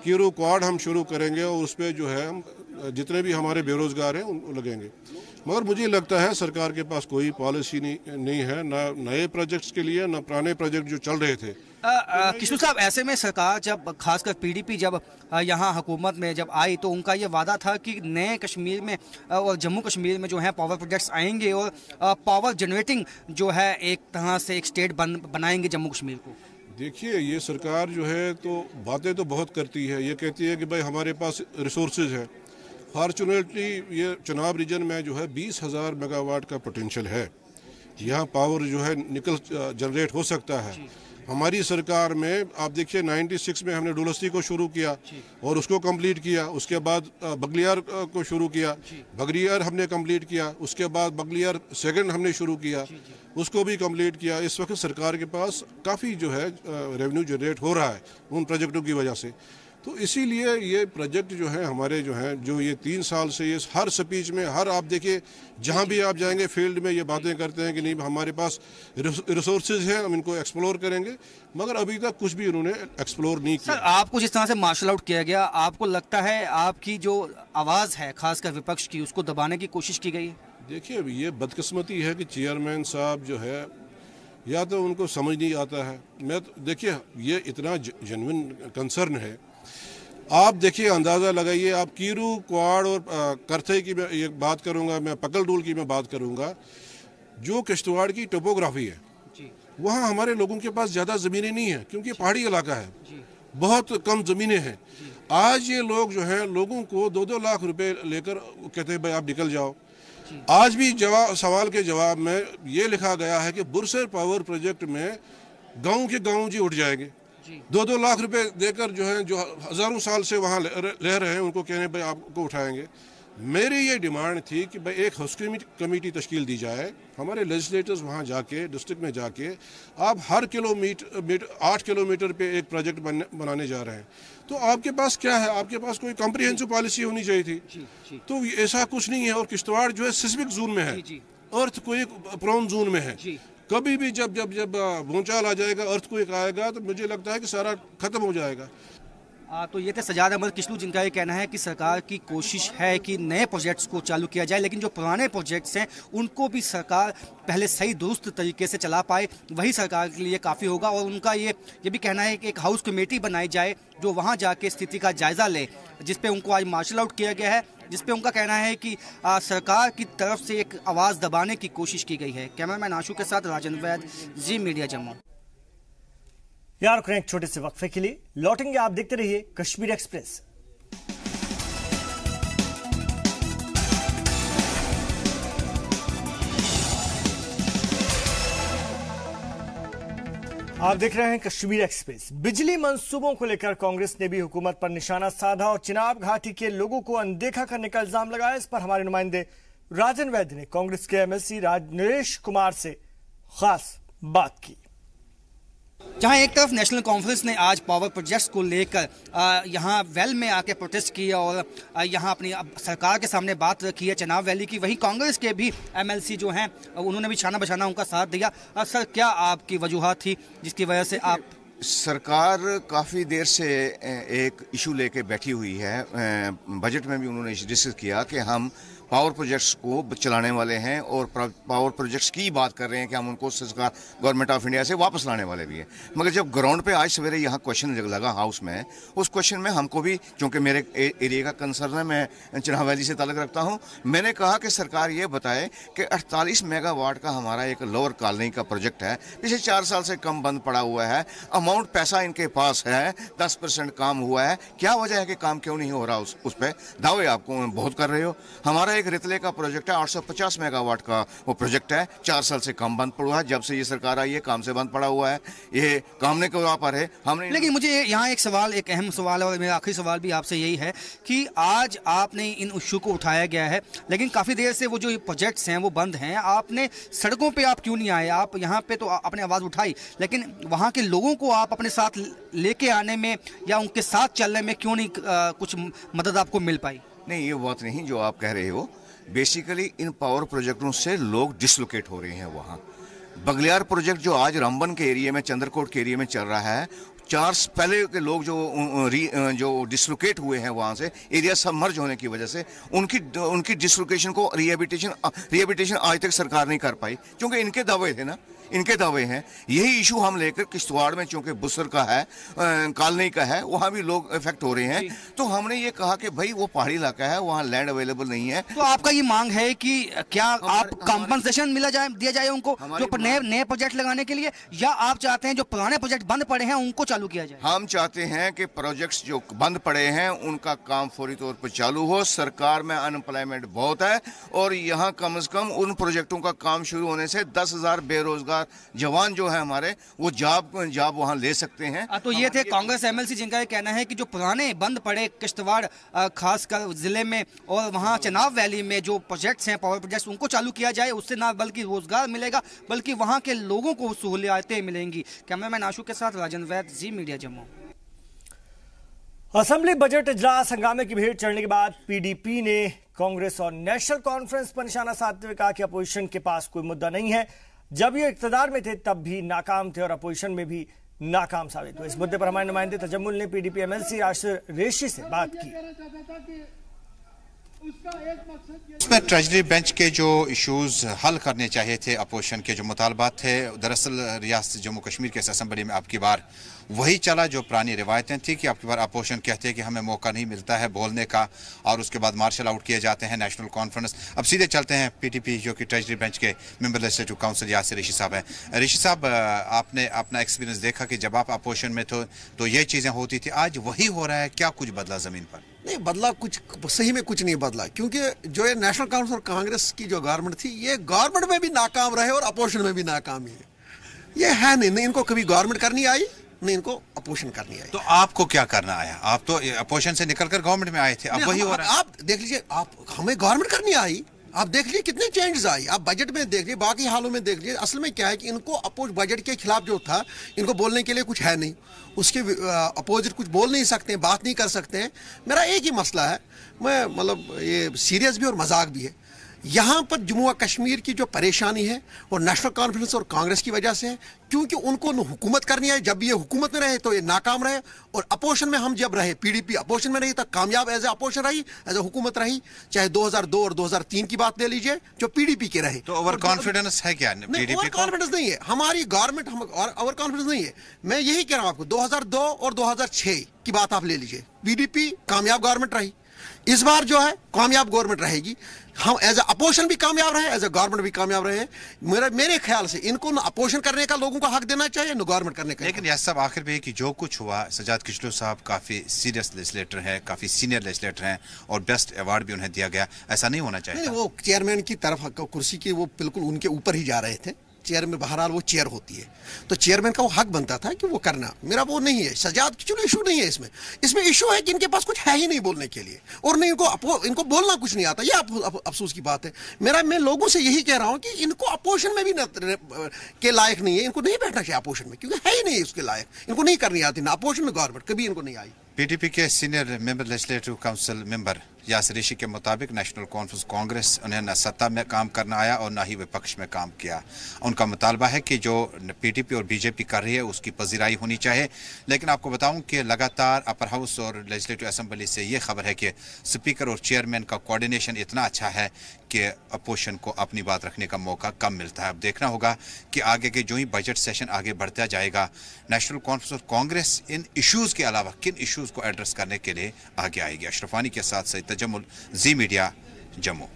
[SPEAKER 15] कीरू क्वाड हम शुरू करेंगे, और उस पर जो है हम जितने भी हमारे बेरोजगार हैं उन लगेंगे। मगर मुझे लगता है सरकार के पास कोई पॉलिसी नहीं है, ना नए प्रोजेक्ट्स के लिए, ना पुराने प्रोजेक्ट जो चल रहे थे।
[SPEAKER 4] किशोर साहब, ऐसे में सरकार जब खासकर पीडीपी जब यहाँ हुकूमत में जब आई तो उनका ये वादा था कि नए कश्मीर में और जम्मू कश्मीर में जो है पावर प्रोजेक्ट्स आएंगे और पावर जनरेटिंग जो है एक तरह से एक स्टेट बनाएंगे जम्मू कश्मीर को।
[SPEAKER 15] देखिए, ये सरकार जो है तो बातें तो बहुत करती है। ये कहती है कि भाई हमारे पास रिसोर्सेज है। फॉर्चुनेटली ये चिनाब रीजन में जो है 20,000 मेगावाट का पोटेंशियल है। यहाँ पावर जो है निकल जनरेट हो सकता है। हमारी सरकार में आप देखिए 96 में हमने डुलस्ती को शुरू किया और उसको कंप्लीट किया। उसके बाद बगलियार को शुरू किया, बगलियार हमने कंप्लीट किया। उसके बाद बगलियार सेकंड हमने शुरू किया, उसको भी कंप्लीट किया। इस वक्त सरकार के पास काफ़ी जो है रेवेन्यू जनरेट हो रहा है उन प्रोजेक्टों की वजह से। तो इसीलिए ये प्रोजेक्ट जो है हमारे जो है जो ये 3 साल से ये हर स्पीच में हर आप देखिए जहाँ भी आप जाएंगे फील्ड में ये बातें करते हैं कि नहीं हमारे पास रिसोर्सेज हैं, हम इनको एक्सप्लोर करेंगे, मगर अभी तक कुछ भी उन्होंने एक्सप्लोर नहीं किया।
[SPEAKER 4] सर, आपको जिस तरह से मार्शल आउट किया गया, आपको लगता है आपकी जो आवाज़ है खासकर विपक्ष की उसको दबाने की कोशिश की गई है?
[SPEAKER 15] देखिए ये बदकिस्मती है कि चेयरमैन साहब जो है या तो उनको समझ नहीं आता है। मैं तो देखिए ये इतना जेन्युइन कंसर्न है, आप देखिए अंदाज़ा लगाइए, आप कीरू क्वाड और करथे की मैं ये बात करूंगा, मैं पकलडूल की मैं बात करूंगा, जो किश्तवाड़ की टोपोग्राफी है वहाँ हमारे लोगों के पास ज़्यादा ज़मीनें नहीं है क्योंकि पहाड़ी इलाका है, बहुत कम ज़मीनें हैं। आज ये लोग जो हैं लोगों को 2-2 लाख रुपए लेकर कहते हैं भाई आप निकल जाओ। आज भी सवाल के जवाब में ये लिखा गया है कि बुरसर पावर प्रोजेक्ट में गांव के गांव जी उठ जाएंगे, 2-2 लाख रुपए देकर जो है जो हजारों साल से वहाँ रह रहे हैं उनको कहने भाई आपको उठाएंगे। मेरी ये डिमांड थी कि भाई एक हाउस कमेटी तश्कील दी जाए, हमारे लेजिस्लेटर्स वहाँ जाके डिस्ट्रिक्ट में जाके आप हर किलोमीटर 8 किलोमीटर पे एक प्रोजेक्ट बनाने जा रहे हैं, तो आपके पास क्या है, आपके पास कोई कॉम्प्रिहेंसिव पॉलिसी होनी चाहिए थी। तो ऐसा कुछ नहीं है। और किश्तवाड़ जो है सिस्मिक जोन में है, अर्थक्वेक प्रोन जोन में है। कभी भी जब जब जब भूचाल आ जाएगा, अर्थक्वेक आएगा, तो मुझे लगता है कि सारा खत्म हो जाएगा।
[SPEAKER 4] तो ये थे सजाद अहमद किशलू, जिनका ये कहना है कि सरकार की कोशिश है कि नए प्रोजेक्ट्स को चालू किया जाए, लेकिन जो पुराने प्रोजेक्ट्स हैं उनको भी सरकार पहले सही दुरुस्त तरीके से चला पाए, वही सरकार के लिए काफ़ी होगा। और उनका ये भी कहना है कि एक हाउस कमेटी बनाई जाए जो वहाँ जाके स्थिति का जायज़ा ले, जिस पे उनको आज मार्शल आउट किया गया है, जिस पे उनका कहना है कि सरकार की तरफ से एक आवाज़ दबाने की कोशिश की गई है। कैमरामैन आशु के साथ राजन वैद, जी मीडिया जम्मू।
[SPEAKER 1] यार रुकने एक छोटे से वक्फे के लिए, लौटेंगे, आप देखते रहिए कश्मीर एक्सप्रेस। आप देख रहे हैं कश्मीर एक्सप्रेस। बिजली मंसूबों को लेकर कांग्रेस ने भी हुकूमत पर निशाना साधा और चिनाब घाटी के लोगों को अनदेखा करने का इल्जाम लगाया। इस पर हमारे नुमाइंदे राजन वैद्य ने कांग्रेस के एमएलसी नरेश कुमार से खास बात की।
[SPEAKER 4] जहां एक तरफ नेशनल कॉन्फ्रेंस ने आज पावर प्रोजेक्ट्स को लेकर यहां वेल में आके प्रोटेस्ट किया और यहां अपनी सरकार के सामने बात रखी है चिनाब वैली की, वहीं कांग्रेस के भी एमएलसी जो हैं उन्होंने भी शाना बशाना उनका साथ दिया। सर, क्या आपकी वजूहात थी जिसकी वजह से आप?
[SPEAKER 16] सरकार काफ़ी देर से एक इशू लेके बैठी हुई है। बजट में भी उन्होंने डिस्कस किया कि हम पावर प्रोजेक्ट्स को चलाने वाले हैं और पावर प्रोजेक्ट्स की बात कर रहे हैं कि हम उनको सरकार गवर्नमेंट ऑफ इंडिया से वापस लाने वाले भी हैं। मगर जब ग्राउंड पे आज सवेरे यहाँ क्वेश्चन लगा हाउस में, उस क्वेश्चन में हमको भी, क्योंकि मेरे एरिया का कंसर्न है, मैं चिनाब वैली से ताल्लुक़ रखता हूँ, मैंने कहा कि सरकार ये बताए कि 48 मेगावाट का हमारा एक लोअर कॉलोनी का प्रोजेक्ट है, पिछले 4 साल से कम बंद पड़ा हुआ है, अमाउंट पैसा इनके पास है, 10% काम हुआ है, क्या वजह है कि काम क्यों नहीं हो रहा? उस पर दावे आपको बहुत कर रहे हो। हमारा एक रितले का प्रोजेक्ट है, 850 मेगावाट का वो प्रोजेक्ट है, 4 साल से काम बंद पड़ा है। जब से ये सरकार आई है काम से बंद पड़ा हुआ है, ये काम नहीं कर पर है हमने।
[SPEAKER 4] लेकिन मुझे यहाँ एक सवाल, एक अहम सवाल है और मेरा आखिरी सवाल भी आपसे यही है कि आज आपने इन इशू को उठाया गया है, लेकिन काफ़ी देर से वो जो प्रोजेक्ट्स हैं वो बंद हैं, आपने सड़कों पर आप क्यों नहीं आए? आप यहाँ पे तो आपने आवाज़ उठाई, लेकिन वहाँ के लोगों को आप अपने साथ लेके आने में या उनके साथ चलने में क्यों नहीं कुछ मदद आपको मिल पाई?
[SPEAKER 16] नहीं, ये बात नहीं जो आप कह रहे हो। बेसिकली इन पावर प्रोजेक्टों से लोग डिसलोकेट हो रहे हैं। वहाँ बगलियार प्रोजेक्ट जो आज रामबन के एरिया में, चंद्रकोट के एरिया में चल रहा है, 4 पहले के लोग जो डिसलोकेट हुए हैं वहाँ से, एरिया सबमर्ज होने की वजह से उनकी डिसलोकेशन को रिहेबिलिटेशन आज तक सरकार नहीं कर पाई, क्योंकि इनके दावे थे ना, इनके दावे हैं। यही इशू हम लेकर किश्तवाड़ में, चूंकि बुसर का है, कॉलोनी का है, वहाँ भी लोग इफेक्ट हो रहे हैं, तो हमने ये कहा कि भाई वो पहाड़ी इलाका है, वहाँ लैंड अवेलेबल नहीं है।
[SPEAKER 4] तो आपका ये मांग है कि क्या आप कंपनसेशन दिया जाए उनको जो नए प्रोजेक्ट लगाने के लिए, या आप चाहते हैं जो पुराने प्रोजेक्ट बंद पड़े हैं उनको चालू किया जाए?
[SPEAKER 16] हम चाहते हैं कि प्रोजेक्ट्स जो बंद पड़े हैं उनका काम फौरी तौर पर चालू हो। सरकार में अनएम्प्लॉयमेंट बहुत है और यहाँ कम से कम उन प्रोजेक्टों का काम शुरू होने से 10,000 बेरोजगार जवान जो है हमारे, वो जॉब वहां ले सकते हैं।
[SPEAKER 4] तो ये थे कांग्रेस एमएलसी, जिनका ये कहना है कि जो पुराने बंद पड़े किश्तवाड़ खासकर जिले में और वहां चिनाब वैली में जो प्रोजेक्ट्स हैं, पावर प्रोजेक्ट्स, उनको चालू किया जाए। उससे ना बल्कि रोजगार मिलेगा बल्कि वहां के लोगों को सहूलियतें मिलेंगी। कैमरामैन आशु के साथ राजन वैद, जी मीडिया जम्मू।
[SPEAKER 1] असेंबली बजट इजलास हंगामे की भेंट चढ़ने के बाद पीडीपी ने कांग्रेस और नेशनल कॉन्फ्रेंस पर निशाना साधते हुए कहा कि अपोजिशन के पास कोई मुद्दा नहीं है। जब ये इक्तदार में थे तब भी नाकाम थे और अपोजिशन में भी नाकाम साबित हुए। इस मुद्दे पर हमारे नुमाइंदे तजम्मुल ने पीडीपी एमएलसी आसिर रेशी से बात की।
[SPEAKER 10] इसमें ट्रेजरी बेंच के जो इश्यूज हल करने चाहिए थे, अपोजिशन के जो मुतालबात थे, दरअसल रियासत जम्मू कश्मीर के असेंबली में अब की बार वही चला जो पुरानी रिवायतें थी कि अब की बार अपोजिशन कहते हैं कि हमें मौका नहीं मिलता है बोलने का और उसके बाद मार्शल आउट किए जाते हैं नेशनल कॉन्फ्रेंस। अब सीधे चलते हैं पीटीपी जो कि ट्रेजरी बेंच के मेंबर लेजिस्लेटिव काउंसिल यासिर ऋषि साहब हैं। ऋषि साहब, आपने अपना एक्सपीरियंस देखा कि जब आप अपोजिशन में थे तो ये चीज़ें होती थी, आज वही हो रहा है, क्या कुछ बदला ज़मीन पर?
[SPEAKER 17] नहीं बदला, कुछ सही में कुछ नहीं बदला, क्योंकि जो ये नेशनल कॉन्फ्रेंस और कांग्रेस की जो गवर्नमेंट थी ये गवर्नमेंट में भी नाकाम रहे और अपोजिशन में भी नाकाम ही है। ये है नहीं इनको कभी गवर्नमेंट करनी आई, नहीं इनको अपोजिशन करनी आई।
[SPEAKER 10] तो आपको क्या करना आया? आप तो अपोजिशन से निकलकर गवर्नमेंट में आए थे, अब वही हो रहा है।
[SPEAKER 17] आप देख लीजिए, आप हमें गवर्नमेंट करनी आई, आप देख लीजिए कितने चेंजेस आई, आप बजट में देख लीजिए, बाकी हालों में देख लीजिए। असल में क्या है कि इनको अपोज बजट के खिलाफ जो था, इनको बोलने के लिए कुछ है नहीं, उसके अपोजिट कुछ बोल नहीं सकते हैं, बात नहीं कर सकते हैं। मेरा एक ही मसला है, मैं मतलब ये सीरियस भी और मजाक भी है, यहाँ पर जम्मू और कश्मीर की जो परेशानी है वो नेशनल कॉन्फ्रेंस और कांग्रेस की वजह से है, क्योंकि उनको हुकूमत करनी है। जब ये हुकूमत में रहे तो ये नाकाम रहे और अपोजिशन में हम जब रहे, पीडीपी अपोजिशन में रही तो कामयाब एज ए अपोजिशन रही, एज ए हुकूमत रही। चाहे 2002 और 2003 की बात ले लीजिए जो पीडीपी के रहे।
[SPEAKER 10] तो ओवर कॉन्फिडेंस है क्या?
[SPEAKER 17] ओवर कॉन्फिडेंस नहीं है हमारी गवर्नमेंट, हम ओवर कॉन्फिडेंस नहीं है। मैं यही कह रहा हूं आपको, 2002 और 2006 की बात आप ले लीजिए, पीडीपी कामयाब गवर्नमेंट रही, इस बार जो है कामयाब गवर्नमेंट रहेगी। हम एज ए अपोजिशन भी कामयाब रहे, एज ए गवर्नमेंट भी कामयाब रहे। मेरे ख्याल से इनको न अपोजिशन करने का लोगों को हक देना चाहिए, न गवर्नमेंट करने का।
[SPEAKER 10] लेकिन यह सब आखिर में कि जो कुछ हुआ, सजाद किचलू साहब काफी सीरियस लेजिस्लेटर हैं, काफी सीनियर लेजिस्लेटर हैं और बेस्ट अवार्ड भी उन्हें दिया गया, ऐसा नहीं होना चाहिए।
[SPEAKER 17] नहीं, वो चेयरमैन की तरफ कुर्सी की वो बिल्कुल उनके ऊपर ही जा रहे थे। चेयर में बहरहाल वो चेयर होती है तो चेयरमैन का वो हक बनता था कि वो करना, मेरा वो नहीं है। सजाद किचलू इशू नहीं है इसमें इशू है कि इनके पास कुछ है ही नहीं बोलने के लिए और नहीं इनको बोलना कुछ नहीं आता। ये अफसोस की बात है। मैं लोगों से यही कह रहा हूं कि इनको अपोजिशन में भी के लायक नहीं है, इनको नहीं बैठना चाहिए अपोजिशन में, क्योंकि है ही नहीं उसके लायक, इनको नहीं करनी आती ना अपोजिशन में गवर्नमेंट, कभी इनको नहीं आई।
[SPEAKER 10] पीटीपी के senior member legislative council member Yasir Rishi के मुताबिक नेशनल कॉन्फ्रेंस कांग्रेस उन्हें न सत्ता में काम करना आया और न ही विपक्ष में काम किया। उनका मुतालबा है कि जो पीटीपी और बीजेपी कर रही है उसकी पजीराई होनी चाहिए। लेकिन आपको बताऊं कि लगातार अपर हाउस और लेजिस्लेटिव असेंबली से ये खबर है कि स्पीकर और चेयरमैन का कोऑर्डिनेशन इतना अच्छा है कि अपोजिशन को अपनी बात रखने का मौका कम मिलता है। अब देखना होगा कि आगे के जो ही बजट सेशन आगे बढ़ता जाएगा, नेशनल कॉन्फ्रेंस और कांग्रेस इन इश्यूज के अलावा किन इश्यूज को एड्रेस करने के लिए आगे आएगी। अशरफानी के साथ सईद तजम्मुल, जी मीडिया, जम्मू।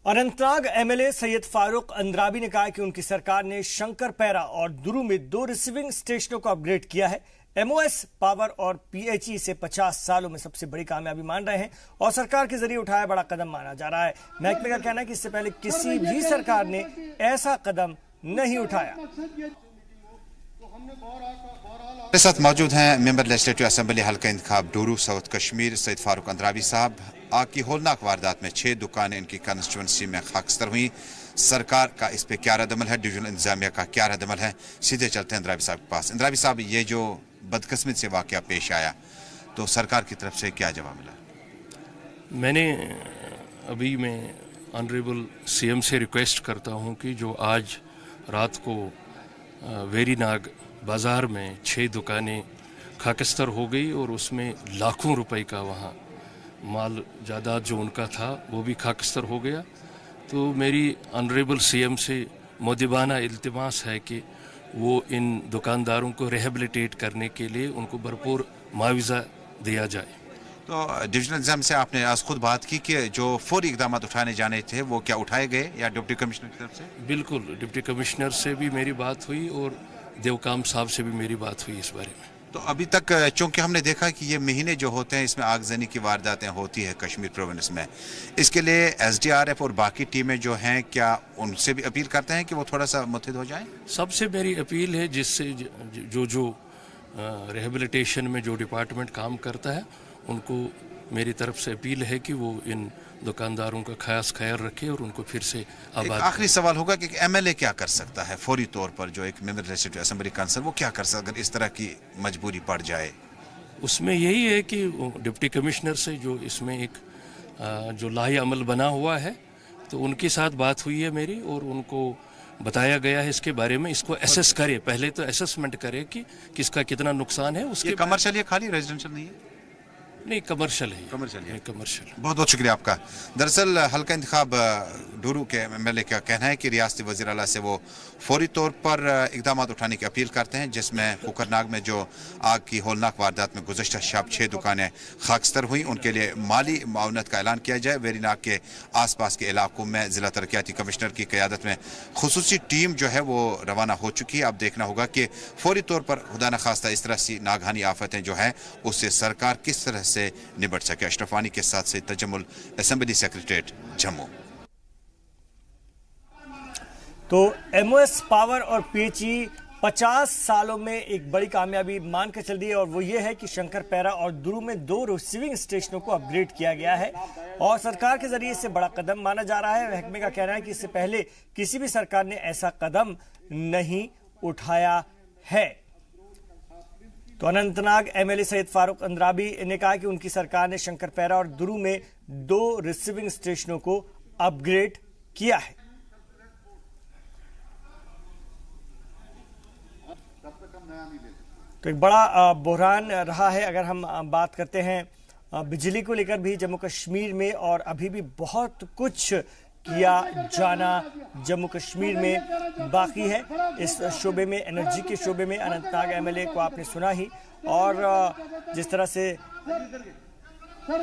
[SPEAKER 1] अनंतनाग एमएलए सैयद फारूक अंद्राबी ने कहा कि उनकी सरकार ने शंकरपैरा और दुरू में 2 रिसीविंग स्टेशनों को अपग्रेड किया है। एमओएस पावर और पीएचई इसे 50 सालों में सबसे बड़ी कामयाबी मान रहे हैं और सरकार के जरिए उठाया बड़ा कदम माना जा रहा है। महकमे का कहना है कि इससे पहले किसी भी सरकार ने ऐसा कदम नहीं उठाया।
[SPEAKER 10] मेरे साथ मौजूद हैं मेंबर लेजिस्लेटिव असेंबली हल्का इंतखाब डूरू साउथ कश्मीर सैयद फारूक अंद्राबी साहब। आग की होलनाक वारदात में 6 दुकानें इनकी कंस्टिट्यूंसी में खाकस्तर हुई। सरकार का इस पे क्या रद्दअमल है, डिविजनल इंतजामिया का क्या रद्दअमल है, सीधे चलते हैं अंद्राबी साहब के पास। अंद्राबी साहब, ये जो बदकिस्मत से वाकया पेश आया तो सरकार की तरफ से क्या जवाब मिला?
[SPEAKER 18] मैंने अभी मैं ऑनरेबल सीएम से रिक्वेस्ट करता हूं कि जो आज रात को वेरीनाग बाज़ार में 6 दुकानें खाकस्तर हो गई और उसमें लाखों रुपए का वहाँ माल जायदाद जो उनका था वो भी खाकस्तर हो गया। तो मेरी ऑनरेबल सीएम से मुद्दिबाना इल्तिमास है कि वो इन दुकानदारों को रिहेबिलिटेट करने के लिए उनको भरपूर मुआवजा दिया जाए।
[SPEAKER 10] तो डिविजनल इंतजाम से आपने आज खुद बात की कि जो फौरी इकदाम उठाने जाने थे वो क्या उठाए गए या डिप्टी कमिश्नर की तरफ से?
[SPEAKER 18] बिल्कुल, डिप्टी कमिश्नर से भी मेरी बात हुई और देवकाम साहब से भी मेरी बात हुई इस बारे में।
[SPEAKER 10] तो अभी तक चूंकि हमने देखा कि ये महीने जो होते हैं इसमें आगजनी की वारदातें होती है कश्मीर प्रोविंस में, इसके लिए एसडीआरएफ और बाकी टीमें जो हैं क्या उनसे भी अपील करते हैं कि वो थोड़ा सा मुत्तहिद हो जाएं?
[SPEAKER 18] सबसे मेरी अपील है जिससे जो रिहेबिलिटेशन में जो डिपार्टमेंट काम करता है उनको मेरी तरफ से अपील है कि वो इन दुकानदारों का खास ख्याल रखे और उनको फिर से आबाद।
[SPEAKER 10] आखिरी सवाल होगा कि एमएलए क्या कर सकता है फौरी तौर पर, जो एक मेंबर लेजिस्लेटिव असेंबली काउंसिल वो क्या कर सकता है अगर इस तरह की मजबूरी पड़ जाए?
[SPEAKER 18] उसमें यही है कि डिप्टी कमिश्नर से जो इसमें एक जो लाही अमल बना हुआ है, तो उनके साथ बात हुई है मेरी, और उनको बताया गया है इसके बारे में, इसको एसेस करे, पहले तो असेसमेंट करे कि किसका कितना नुकसान है। उसके
[SPEAKER 10] कमर्शियल है, खाली रेजिडेंशियल नहीं है?
[SPEAKER 18] नहीं, कमर्शियल है।
[SPEAKER 10] कमर्शियल। बहुत बहुत शुक्रिया आपका। दरअसल हल्का इंतखाब डूरू के MLA का कहना है कि रियासती वज़ीर आला से वो फौरी तौर पर इकदाम उठाने की अपील करते हैं, जिसमें कुकरनाग में जो आग की होलनाक वारदात में गुज़श्ता शब 6 दुकानें खाकस्तर हुई, उनके लिए माली मुआवनत का ऐलान किया जाए। वेरीनाग के आसपास के इलाकों में ज़िला तरक्याती कमिश्नर की क़यादत में खुसूसी टीम जो है वो रवाना हो चुकी है। अब देखना होगा कि फौरी तौर पर खुदा न खास्ता इस तरह सी नागहानी आफतें जो हैं उससे सरकार किस तरह से निपट सके। अशरफ वानी के साथ से तजम्मुल, असेंबली सेक्रेटरीट, जम्मू।
[SPEAKER 1] तो MOS पावर और PHE 50 सालों में एक बड़ी कामयाबी मान कर चल दी है, और वो ये है कि शंकरपैरा और दुरू में 2 रिसीविंग स्टेशनों को अपग्रेड किया गया है, और सरकार के जरिए इससे बड़ा कदम माना जा रहा है। महकमे का कहना है कि इससे पहले किसी भी सरकार ने ऐसा कदम नहीं उठाया है। तो अनंतनाग MLA सैयद फारूक अंद्राबी ने कहा कि उनकी सरकार ने शंकरपैरा और दुरू में 2 रिसीविंग स्टेशनों को अपग्रेड किया है। तो एक बड़ा बहरान रहा है। अगर हम बात करते हैं बिजली को लेकर भी जम्मू कश्मीर में, और अभी भी बहुत कुछ किया जाना जम्मू कश्मीर में बाकी है। इस शोबे में, एनर्जी के शोबे में अनंतनाग MLA को आपने सुना ही, और जिस तरह से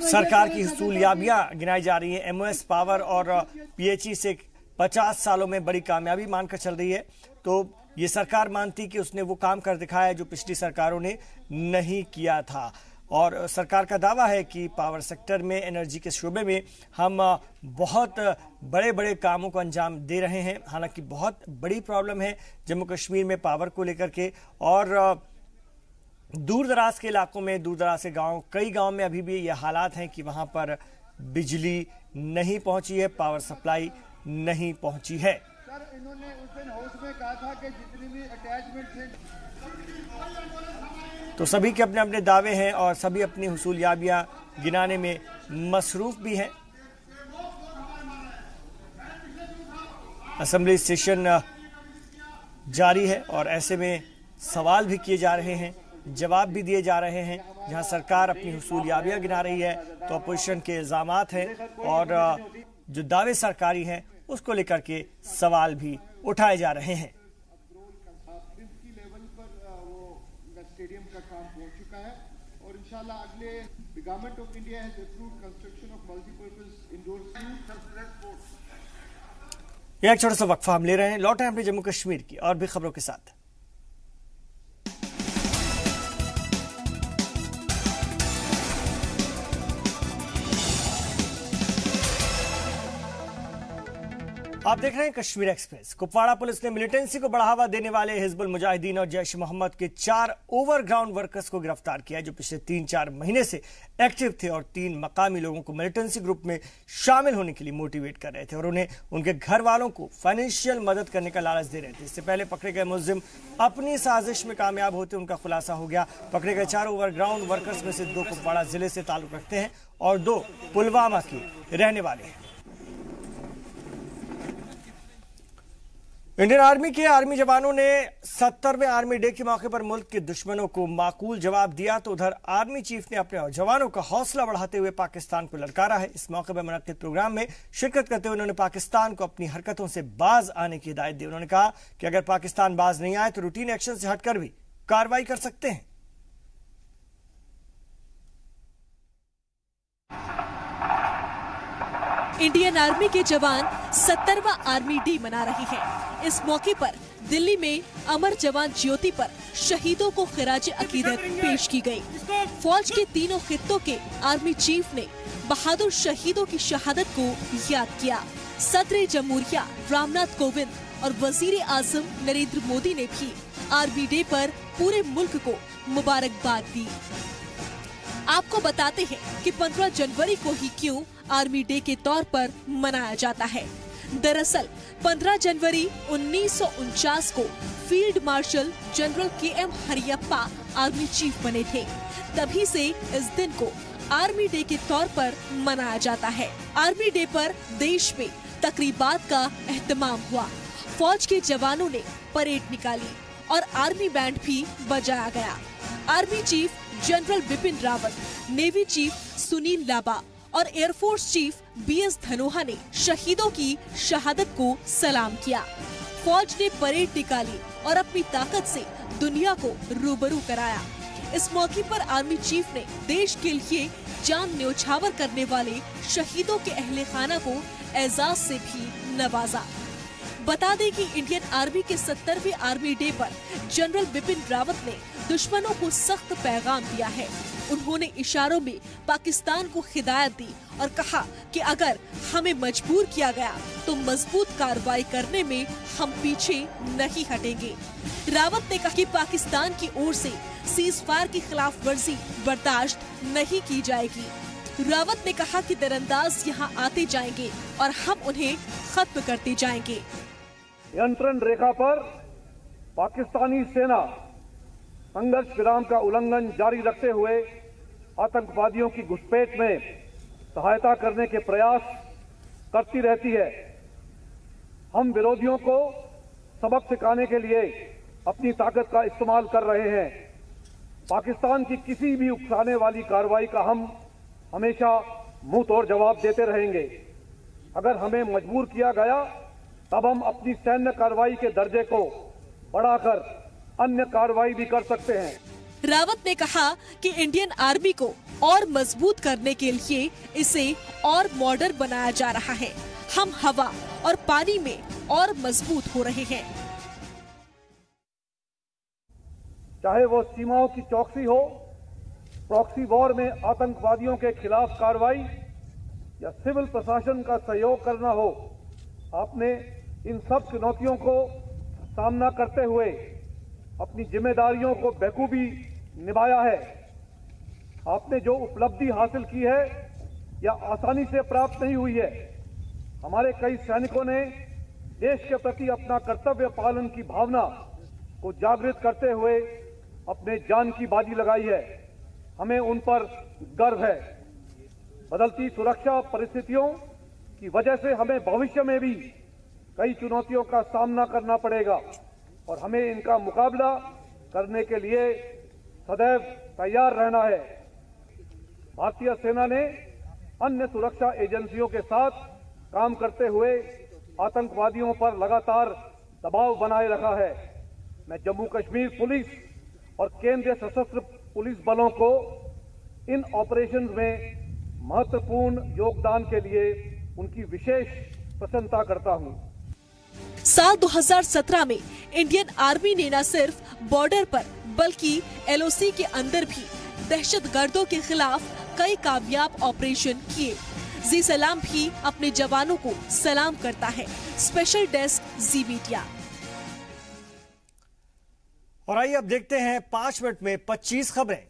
[SPEAKER 1] सरकार की हुसूलियाबियां गिनाई जा रही हैं, MOS पावर और PHE से 50 सालों में बड़ी कामयाबी मानकर चल रही है। तो ये सरकार मानती कि उसने वो काम कर दिखाया है जो पिछली सरकारों ने नहीं किया था, और सरकार का दावा है कि पावर सेक्टर में, एनर्जी के शोबे में हम बहुत बड़े बड़े कामों को अंजाम दे रहे हैं। हालांकि बहुत बड़ी प्रॉब्लम है जम्मू कश्मीर में पावर को लेकर के, और दूर दराज के इलाकों में, दूर दराज के गाँव, कई गाँव में अभी भी ये हालात हैं कि वहाँ पर बिजली नहीं पहुँची है, पावर सप्लाई नहीं पहुँची है।
[SPEAKER 19] इन्होंने उस दिन हाउस में कहा था कि जितनी भी अटैचमेंट थे,
[SPEAKER 1] तो सभी के अपने अपने दावे हैं और सभी अपनी हुसूलियाबियां गिनाने में मसरूफ भी हैं। असेंबली सेशन जारी है, और ऐसे में सवाल भी किए जा रहे हैं, जवाब भी दिए जा रहे हैं। जहां सरकार अपनी हुसूलियाबियां गिना रही है, तो अपोजिशन के इल्जामात हैं, और जो दावे सरकारी हैं उसको लेकर के सवाल भी उठाए जा रहे हैं।
[SPEAKER 19] स्टेडियम का काम हो चुका है, और इंशाल्लाह अगले government of India has approved construction of multipurpose indoor sports.
[SPEAKER 1] एक छोटा सा वक्फा हम ले रहे हैं, लौटे हैं अपने जम्मू कश्मीर की और भी खबरों के साथ। आप देख रहे हैं कश्मीर एक्सप्रेस। कुपवाड़ा पुलिस ने मिलिटेंसी को बढ़ावा देने वाले हिजबुल मुजाहिदीन और जैश मोहम्मद के 4 ओवरग्राउंड वर्कर्स को गिरफ्तार किया, जो पिछले 3-4 महीने से एक्टिव थे और 3 मकामी लोगों को मिलिटेंसी ग्रुप में शामिल होने के लिए मोटिवेट कर रहे थे, और उन्हें उनके घर वालों को फाइनेंशियल मदद करने का लालच दे रहे थे। इससे पहले पकड़े गए मुलजिम अपनी साजिश में कामयाब होते उनका खुलासा हो गया। पकड़े गए 4 ओवरग्राउंड वर्कर्स में से 2 कुपवाड़ा जिले से ताल्लुक रखते हैं और 2 पुलवामा के रहने वाले हैं। इंडियन आर्मी के आर्मी जवानों ने 70वें आर्मी डे के मौके पर मुल्क के दुश्मनों को माकूल जवाब दिया, तो उधर आर्मी चीफ ने अपने जवानों का हौसला बढ़ाते हुए पाकिस्तान को ललकारा है। इस मौके पर मुनक्किद प्रोग्राम में शिरकत करते हुए उन्होंने पाकिस्तान को अपनी हरकतों से बाज आने की हिदायत दी। उन्होंने कहा कि अगर पाकिस्तान बाज नहीं आए तो रूटीन एक्शन से हटकर भी कार्रवाई कर सकते हैं।
[SPEAKER 20] इंडियन आर्मी के जवान 70वां आर्मी डे मना रहे हैं। इस मौके पर दिल्ली में अमर जवान ज्योति पर शहीदों को खिराज अकीदत पेश की गई। फौज के तीनों खित्तों के आर्मी चीफ ने बहादुर शहीदों की शहादत को याद किया। सदर जमहूरिया रामनाथ कोविंद और वजीर आजम नरेंद्र मोदी ने भी आर्मी डे पर पूरे मुल्क को मुबारकबाद दी। आपको बताते हैं कि 15 जनवरी को ही क्यों आर्मी डे के तौर पर मनाया जाता है। दरअसल 15 जनवरी 1949 को field marshal general KM Cariappa army chief बने थे। तभी से इस दिन को आर्मी डे के तौर पर मनाया जाता है। आर्मी डे पर देश में तकरीबात का एहतमाम हुआ। फौज के जवानों ने परेड निकाली और आर्मी बैंड भी बजाया गया। Army chief general Bipin Rawat, navy chief Sunil Lanba और एयरफोर्स चीफ BS धनोआ ने शहीदों की शहादत को सलाम किया। फौज ने परेड निकाली और अपनी ताकत से दुनिया को रूबरू कराया। इस मौके पर आर्मी चीफ ने देश के लिए जान न्योछावर करने वाले शहीदों के अहले खाना को एजाज से भी नवाजा। बता दें कि इंडियन आर्मी के 70वें आर्मी डे पर जनरल बिपिन रावत ने दुश्मनों को सख्त पैगाम दिया है। उन्होंने इशारों में पाकिस्तान को हिदायत दी और कहा कि अगर हमें मजबूर किया गया तो मजबूत कार्रवाई करने में हम पीछे नहीं हटेंगे। रावत ने कहा कि पाकिस्तान की ओर से सीज फायर की खिलाफ वर्जी बर्दाश्त नहीं की जाएगी। रावत ने कहा कि दरअंदाज यहाँ आते जाएंगे और हम उन्हें खत्म करते जाएंगे।
[SPEAKER 21] नियंत्रण रेखा पर पाकिस्तानी सेना संघर्ष विराम का उल्लंघन जारी रखते हुए आतंकवादियों की घुसपैठ में सहायता करने के प्रयास करती रहती है। हम विरोधियों को सबक सिखाने के लिए अपनी ताकत का इस्तेमाल कर रहे हैं। पाकिस्तान की किसी भी उकसाने वाली कार्रवाई का हम हमेशा मुंह तोड़ जवाब देते रहेंगे। अगर हमें मजबूर किया गया तब हम अपनी सैन्य कार्रवाई के दर्जे को बढ़ाकर अन्य कार्रवाई भी कर सकते हैं।
[SPEAKER 20] रावत ने कहा कि इंडियन आर्मी को और मजबूत करने के लिए इसे और मॉडर्न बनाया जा रहा है। हम हवा और पानी में और मजबूत हो रहे हैं।
[SPEAKER 21] चाहे वो सीमाओं की चौकसी हो, प्रॉक्सी वॉर में आतंकवादियों के खिलाफ कार्रवाई या सिविल प्रशासन का सहयोग करना हो, आपने इन सब चुनौतियों को सामना करते हुए अपनी जिम्मेदारियों को बखूबी निभाया है। आपने जो उपलब्धि हासिल की है या आसानी से प्राप्त नहीं हुई है। हमारे कई सैनिकों ने देश के प्रति अपना कर्तव्य पालन की भावना को जागृत करते हुए अपने जान की बाजी लगाई है। हमें उन पर गर्व है। बदलती सुरक्षा परिस्थितियों की वजह से हमें भविष्य में भी कई चुनौतियों का सामना करना पड़ेगा और हमें इनका मुकाबला करने के लिए सदैव तैयार रहना है। भारतीय सेना ने अन्य सुरक्षा एजेंसियों के साथ काम करते हुए आतंकवादियों पर लगातार दबाव बनाए रखा है। मैं जम्मू कश्मीर पुलिस और केंद्रीय सशस्त्र पुलिस बलों को इन ऑपरेशंस में महत्वपूर्ण योगदान के लिए उनकी विशेष प्रशंसा करता हूं।
[SPEAKER 20] साल 2017 में इंडियन आर्मी ने न सिर्फ बॉर्डर पर बल्कि LOC के अंदर भी दहशतगर्दों के खिलाफ कई कामयाब ऑपरेशन किए। जी सलाम भी अपने जवानों को सलाम करता है। स्पेशल डेस्क जी मीडिया।
[SPEAKER 1] और आइए अब देखते हैं 5 मिनट में 25 खबरें।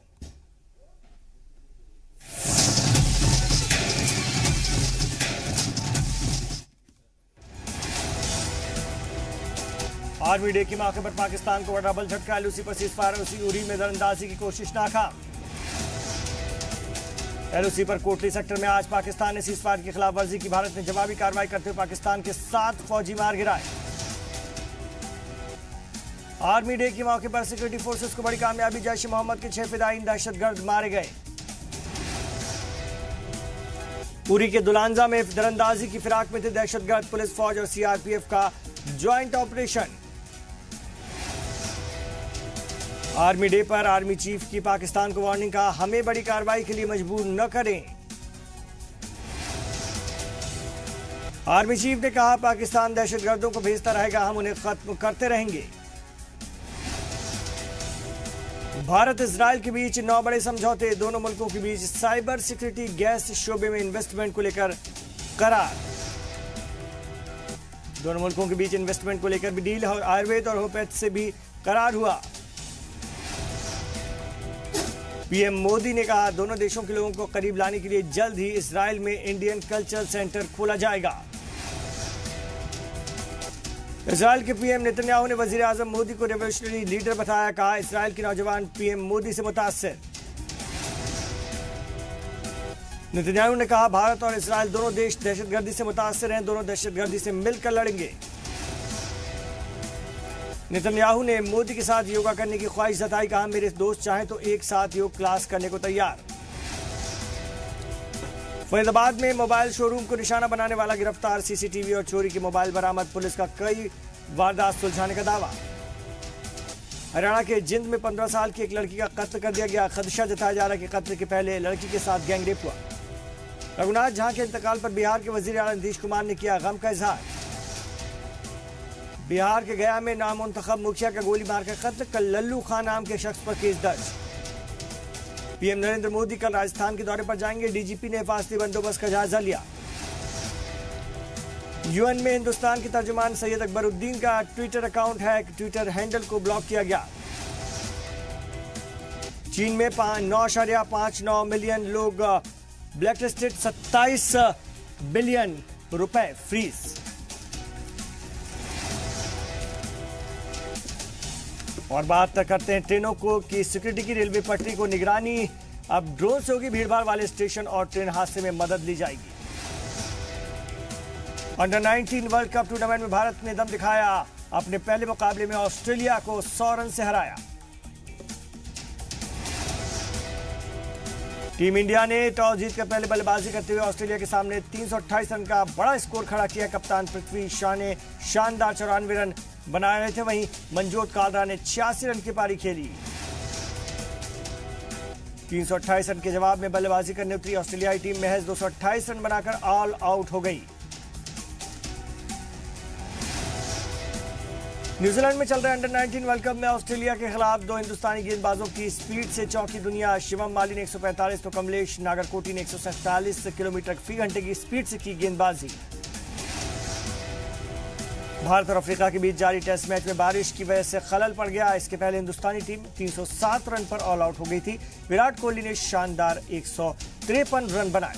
[SPEAKER 1] आर्मी डे के मौके पर पाकिस्तान को डबल झटका। LOC पर सीज फायर, उरी में दरअंदाजी की कोशिश नाकाम। LOC पर कोटली सेक्टर में आज पाकिस्तान ने सीज फायर की खिलाफ वर्जी की। भारत ने जवाबी कार्रवाई करते हुए पाकिस्तान के 7 फौजी मार गिराए। आर्मी डे के मौके पर सिक्योरिटी फोर्सेस को बड़ी कामयाबी। जैश ए मोहम्मद के 6 फिदायीन दहशतगर्द मारे गए। उरी के दुलांजा में दरअंदाजी की फिराक में थे दहशतगर्द। पुलिस, फौज और CRPF का ज्वाइंट ऑपरेशन। आर्मी डे पर आर्मी चीफ की पाकिस्तान को वार्निंग। कहा, हमें बड़ी कार्रवाई के लिए मजबूर न करें। आर्मी चीफ ने कहा, पाकिस्तान दहशतगर्दों को भेजता रहेगा, हम उन्हें खत्म करते रहेंगे। भारत इजराइल के बीच 9 बड़े समझौते। दोनों मुल्कों के बीच साइबर सिक्योरिटी, गैस शोबे में इन्वेस्टमेंट को लेकर करार। दोनों मुल्कों के बीच इन्वेस्टमेंट को लेकर भी डील। आयुर्वेद और होम्योपैथ से भी करार हुआ। पीएम मोदी ने कहा, दोनों देशों के लोगों को करीब लाने के लिए जल्द ही इजराइल में इंडियन कल्चरल सेंटर खोला जाएगा। इजराइल के पीएम नेतन्याहू ने वजीर आजम मोदी को रेवोल्यूशनरी लीडर बताया। कहा इजराइल के नौजवान पीएम मोदी से मुतासिर। नेतन्याहू ने कहा भारत और इजराइल दोनों देश दहशतगर्दी से मुतासिर हैं, दोनों दहशतगर्दी से मिलकर लड़ेंगे। नेतन्याहू ने मोदी के साथ योगा करने की ख्वाहिश जताई। कहा मेरे दोस्त चाहें तो एक साथ योग क्लास करने को तैयार। फरीदाबाद में मोबाइल शोरूम को निशाना बनाने वाला गिरफ्तार। सीसीटीवी और चोरी की मोबाइल बरामद। पुलिस का कई वारदात सुलझाने का दावा। हरियाणा के जिंद में 15 साल की एक लड़की का कत्ल कर दिया गया। खदशा जताया जा रहा है कि कत्ल के पहले लड़की के साथ गैंगरेप हुआ। रघुनाथ झा के इंतकाल पर बिहार के वजीर आला नीतीश कुमार ने किया गम का इजहार। बिहार के गया में नामुंतखब मुखिया का गोली मारकर कत्ल। कल लल्लू खान नाम के शख्स पर केस दर्ज। पीएम नरेंद्र मोदी कल राजस्थान के दौरे पर जाएंगे। डीजीपी ने हिफाजती बंदोबस्त का जायजा लिया। यूएन में हिंदुस्तान के तर्जुमान सैयद अकबरुद्दीन का ट्विटर अकाउंट है, ट्विटर हैंडल को ब्लॉक किया गया। चीन में 9.59 मिलियन लोग ब्लैकलिस्टेड। 27 बिलियन रुपए फ्रीज। और बात करते हैं ट्रेनों को की सिक्योरिटी की। रेलवे पटरी को निगरानी अब ड्रोन से होगी। भीड़भाड़ वाले स्टेशन और ट्रेन हादसे में मदद ली जाएगी। अंडर 19 वर्ल्ड कप टूर्नामेंट में भारत ने दम दिखाया। अपने पहले मुकाबले में ऑस्ट्रेलिया को 100 रन से हराया। टीम इंडिया ने टॉस जीतकर पहले बल्लेबाजी करते हुए ऑस्ट्रेलिया के सामने 328 रन का बड़ा स्कोर खड़ा किया। कप्तान पृथ्वी शॉ ने शानदार 94 रन बनाए रहे थे। वहीं मनजोत कालरा ने 86 रन की पारी खेली। 328 रन के जवाब में बल्लेबाजी करने उतरी ऑस्ट्रेलियाई टीम महज 228 रन बनाकर ऑल आउट हो गई। न्यूजीलैंड में चल रहे अंडर 19 वर्ल्ड कप में ऑस्ट्रेलिया के खिलाफ दो हिंदुस्तानी गेंदबाजों की स्पीड से चौंकी दुनिया। शिवम माली ने 145 तो कमलेश नागरकोटी ने 147 किलोमीटर फी घंटे की स्पीड से की गेंदबाजी। भारत और अफ्रीका के बीच जारी टेस्ट मैच में बारिश की वजह से खलल पड़ गया। इसके पहले हिंदुस्तानी टीम 307 रन पर ऑल आउट हो गई थी। विराट कोहली ने शानदार 153 रन बनाए।